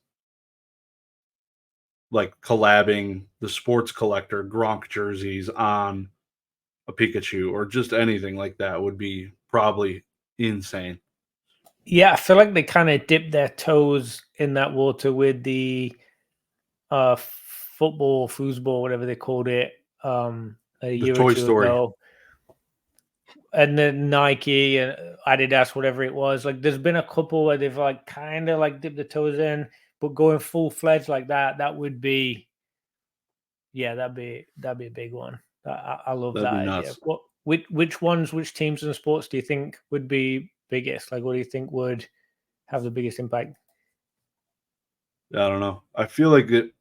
like collabing the sports collector Gronk jerseys on a Pikachu, or just anything like that would be probably insane. Yeah, I feel like they kind of dipped their toes in that water with the football, foosball, whatever they called it, a The year or Toy two Story, ago, and then Nike and Adidas, whatever it was. Like, there's been a couple where they've like kind of like dipped the toes in, but going full fledged like that, that would be, yeah, that'd be a big one. I love that'd that be idea. nuts. What which teams and sports do you think would be biggest? Like, what do you think would have the biggest impact? I don't know. I feel like it.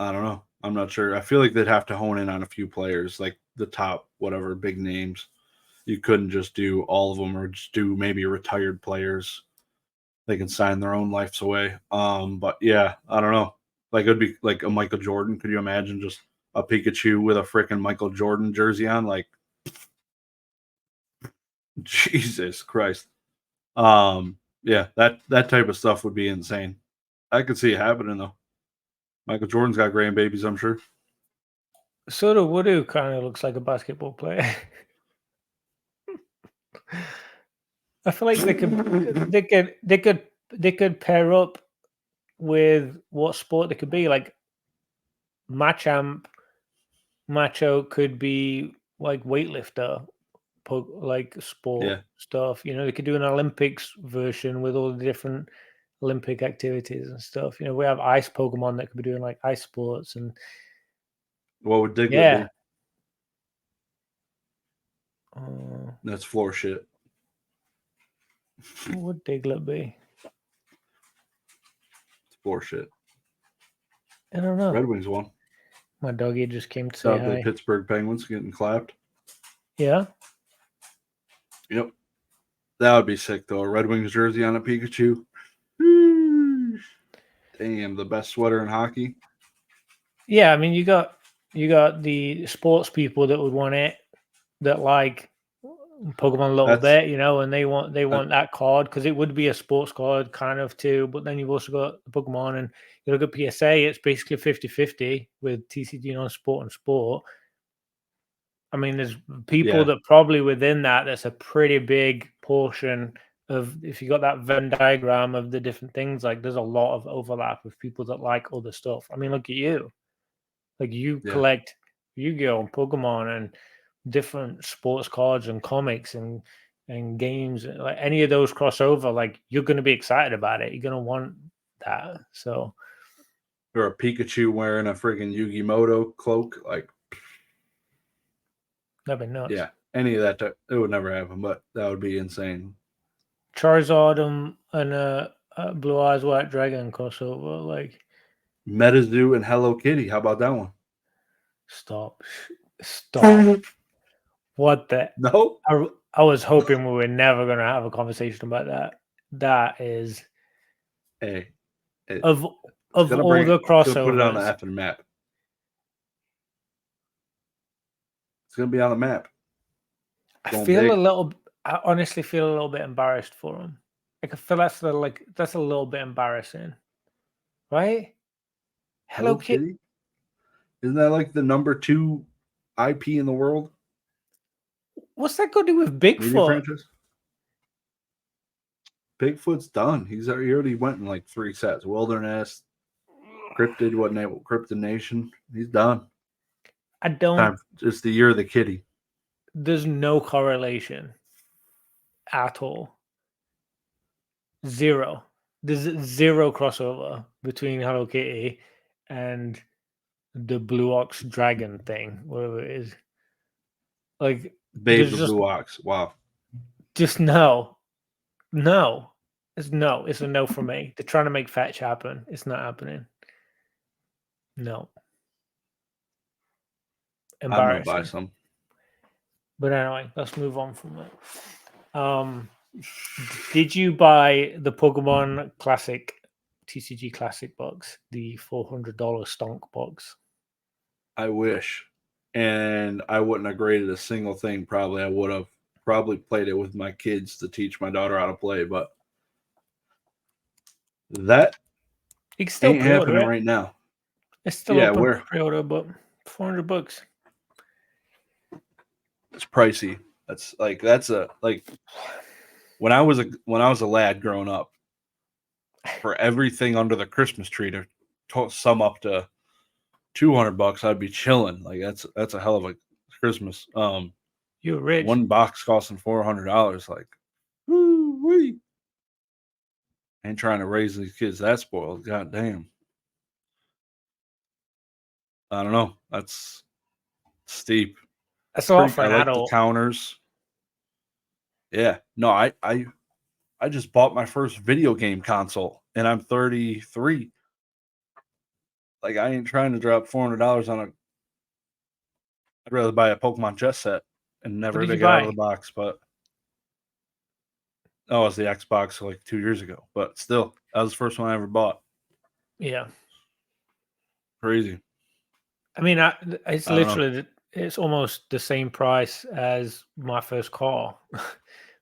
I don't know. I'm not sure. I feel like they'd have to hone in on a few players, like the top whatever big names. You couldn't just do all of them, or just do maybe retired players. They can sign their own lives away. But yeah, I don't know. Like it'd be like a Michael Jordan. Could you imagine just a Pikachu with a freaking Michael Jordan jersey on? Like Jesus Christ. Yeah, that type of stuff would be insane. I could see it happening though. Michael Jordan's got grandbabies, I'm sure. Sort of Woodoo kind of looks like a basketball player. I feel like they could pair up with what sport they could be. Like Machamp, Macho could be like weightlifter, like sport Yeah. stuff. They could do an Olympics version with all the different Olympic activities and stuff. We have ice Pokemon that could be doing like ice sports and What would Diglett yeah. be? Uh, That's floor shit. what would Diglett be? It's floor shit. I don't know. Red Wings won. My doggy just came to say South the hi. Pittsburgh Penguins getting clapped. Yeah. Yep. That would be sick though. A Red Wings jersey on a Pikachu. Damn, the best sweater in hockey. Yeah, I mean, you got the sports people that would want it, that like Pokemon a little That's bit, and they want that card because it would be a sports card kind of too. But then you've also got the Pokemon, and you look at PSA, it's basically 50-50 with TCG on sport and sport. I mean, there's people yeah, that probably within that's a pretty big portion of, if you got that Venn diagram of the different things, like there's a lot of overlap with people that like other stuff. I mean, look at you. Like you yeah. collect Yu-Gi-Oh and Pokemon and different sports cards and comics and games. Like any of those crossover, like you're going to be excited about it. You're going to want that. So Or a Pikachu wearing a freaking Yu-Gi-Moto cloak. Like, that'd be nuts. yeah, any of that. It would never happen, but that would be insane. Charizard and Blue Eyes White Dragon crossover, like Metazoo and Hello Kitty. How about that one? stop. What the? No. I was hoping we were never going to have a conversation about that. That is, Hey, of all the crossovers, put it on the effing map. It's gonna be on the map. I honestly feel a little bit embarrassed for him. Like I feel that's a little bit embarrassing, right? Hello Kitty. Isn't that like the number 2 IP in the world? What's that got to do with Bigfoot? Bigfoot's done. He already went in like 3 sets. Wilderness, Cryptid, Cryptid Nation. He's done. Just the year of the kitty. There's no correlation at all. Zero. There's zero crossover between Hello Kitty and the Blue Ox Dragon thing, whatever it is. Like, Babe the Blue Ox. Wow. Just no. No. It's no. It's a no for me. They're trying to make fetch happen. It's not happening. No. Embarrassing. I'm gonna buy some. But anyway, let's move on from it. Did you buy the Pokemon Classic TCG Classic box, the $400 stonk box? I wish. And I wouldn't have graded a single thing. Probably I would have played it with my kids to teach my daughter how to play, but that ain't happening right now. It's still open for pre-order, but $400. It's pricey. When I was a lad growing up, for everything under the Christmas tree to sum up to $200, I'd be chilling. Like that's a hell of a Christmas. You're rich. One box costing $400. Like, woo-wee. Ain't trying to raise these kids that spoiled. God damn. I don't know. That's steep. That's a lot for an adult. Like the counters. Yeah. No, I just bought my first video game console, and I'm 33. Like, I ain't trying to drop $400 on a. I'd rather buy a Pokemon chess set and never get out of the box. But it was the Xbox like 2 years ago. But still, that was the first one I ever bought. Yeah. Crazy. I mean, it's literally it's almost the same price as my first car.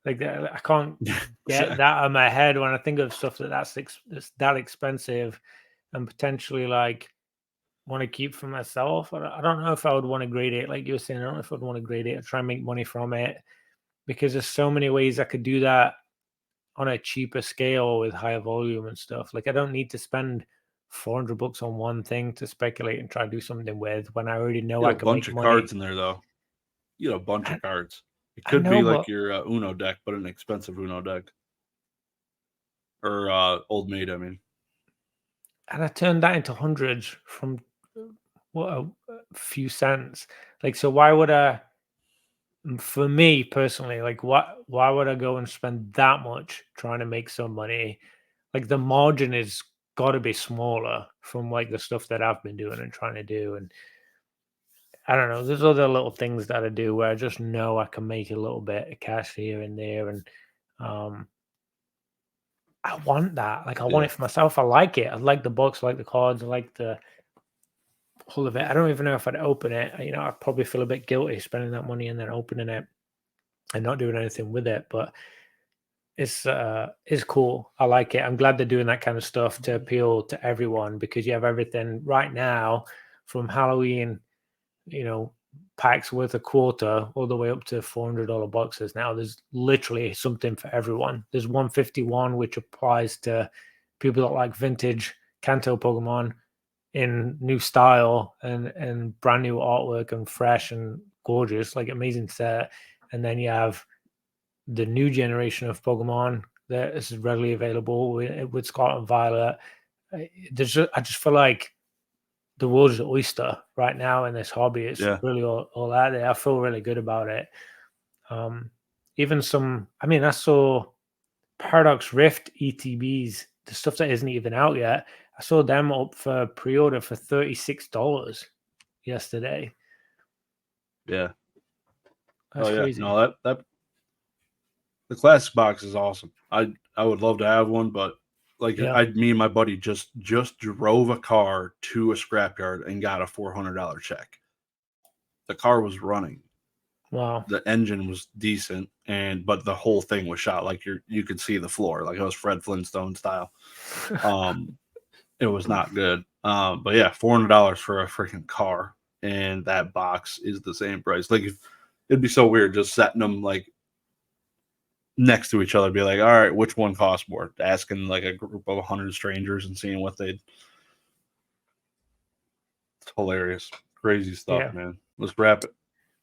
Like that, I can't get that out of my head when I think of stuff that's that expensive and potentially like want to keep for myself. I don't know if I would want to grade it. Like you were saying, I don't know if I'd want to grade it or try and make money from it, because there's so many ways I could do that on a cheaper scale with higher volume and stuff. Like I don't need to spend $400 on one thing to speculate and try to do something with when I already know I can make money. A bunch of cards in there though. You know, a bunch of cards. It could be like your Uno deck, but an expensive Uno deck. Or Old Maid, I mean. And I turned that into hundreds from a few cents. Like, so why would I, for me personally, like why would I go and spend that much trying to make some money? Like the margin is got to be smaller from like the stuff that I've been doing and trying to do. And I don't know, there's other little things that I do where I just know I can make a little bit of cash here and there. And I want that. Like, I want it for myself. I like it. I like the box. I like the cards. I like the whole of it. I don't even know if I'd open it. I'd probably feel a bit guilty spending that money and then opening it and not doing anything with it. But it's cool. I like it. I'm glad they're doing that kind of stuff to appeal to everyone, because you have everything right now from Halloween, packs worth a quarter all the way up to $400 boxes. Now there's literally something for everyone. There's 151, which applies to people that like vintage Kanto Pokemon in new style and brand new artwork and fresh and gorgeous, like amazing set. And then you have the new generation of Pokemon that is readily available with Scarlet and Violet. I just feel like the world is an oyster right now in this hobby. It's really all out there. I feel really good about it. Even I saw Paradox Rift ETBs, the stuff that isn't even out yet. I saw them up for pre-order for $36 yesterday. Yeah. That's crazy. No, that the classic box is awesome. I would love to have one, but me and my buddy just drove a car to a scrapyard and got a $400 check. The car was running. Wow. The engine was decent, but the whole thing was shot. Like you could see the floor, like it was Fred Flintstone style. It was not good. But yeah, $400 for a freaking car, and that box is the same price. Like, it'd be so weird just setting them like next to each other, be like, all right, which one costs more? Asking like a group of 100 strangers and seeing what they'd. It's hilarious, crazy stuff, man. Let's wrap it.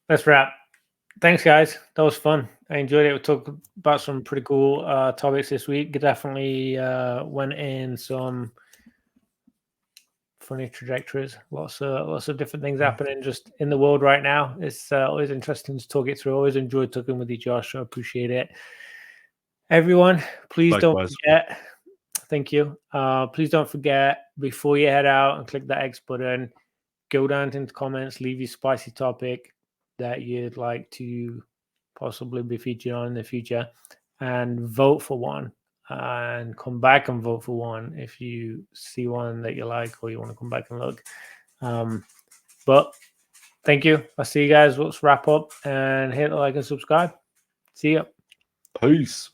Let's wrap. Thanks, guys. That was fun. I enjoyed it. We talked about some pretty cool topics this week. Definitely went in some funny trajectories. Lots of different things happening just in the world right now. It's always interesting to talk it through. Always enjoyed talking with you, Josh. So I appreciate it. Everyone, please don't forget. Thank you. Please don't forget, before you head out and click that X button, go down into the comments, leave your spicy topic that you'd like to possibly be featured on in the future, and vote for one. And come back and vote for one if you see one that you like or you want to come back and look. But thank you. I'll see you guys. Let's wrap up and hit the like and subscribe. See ya. Peace.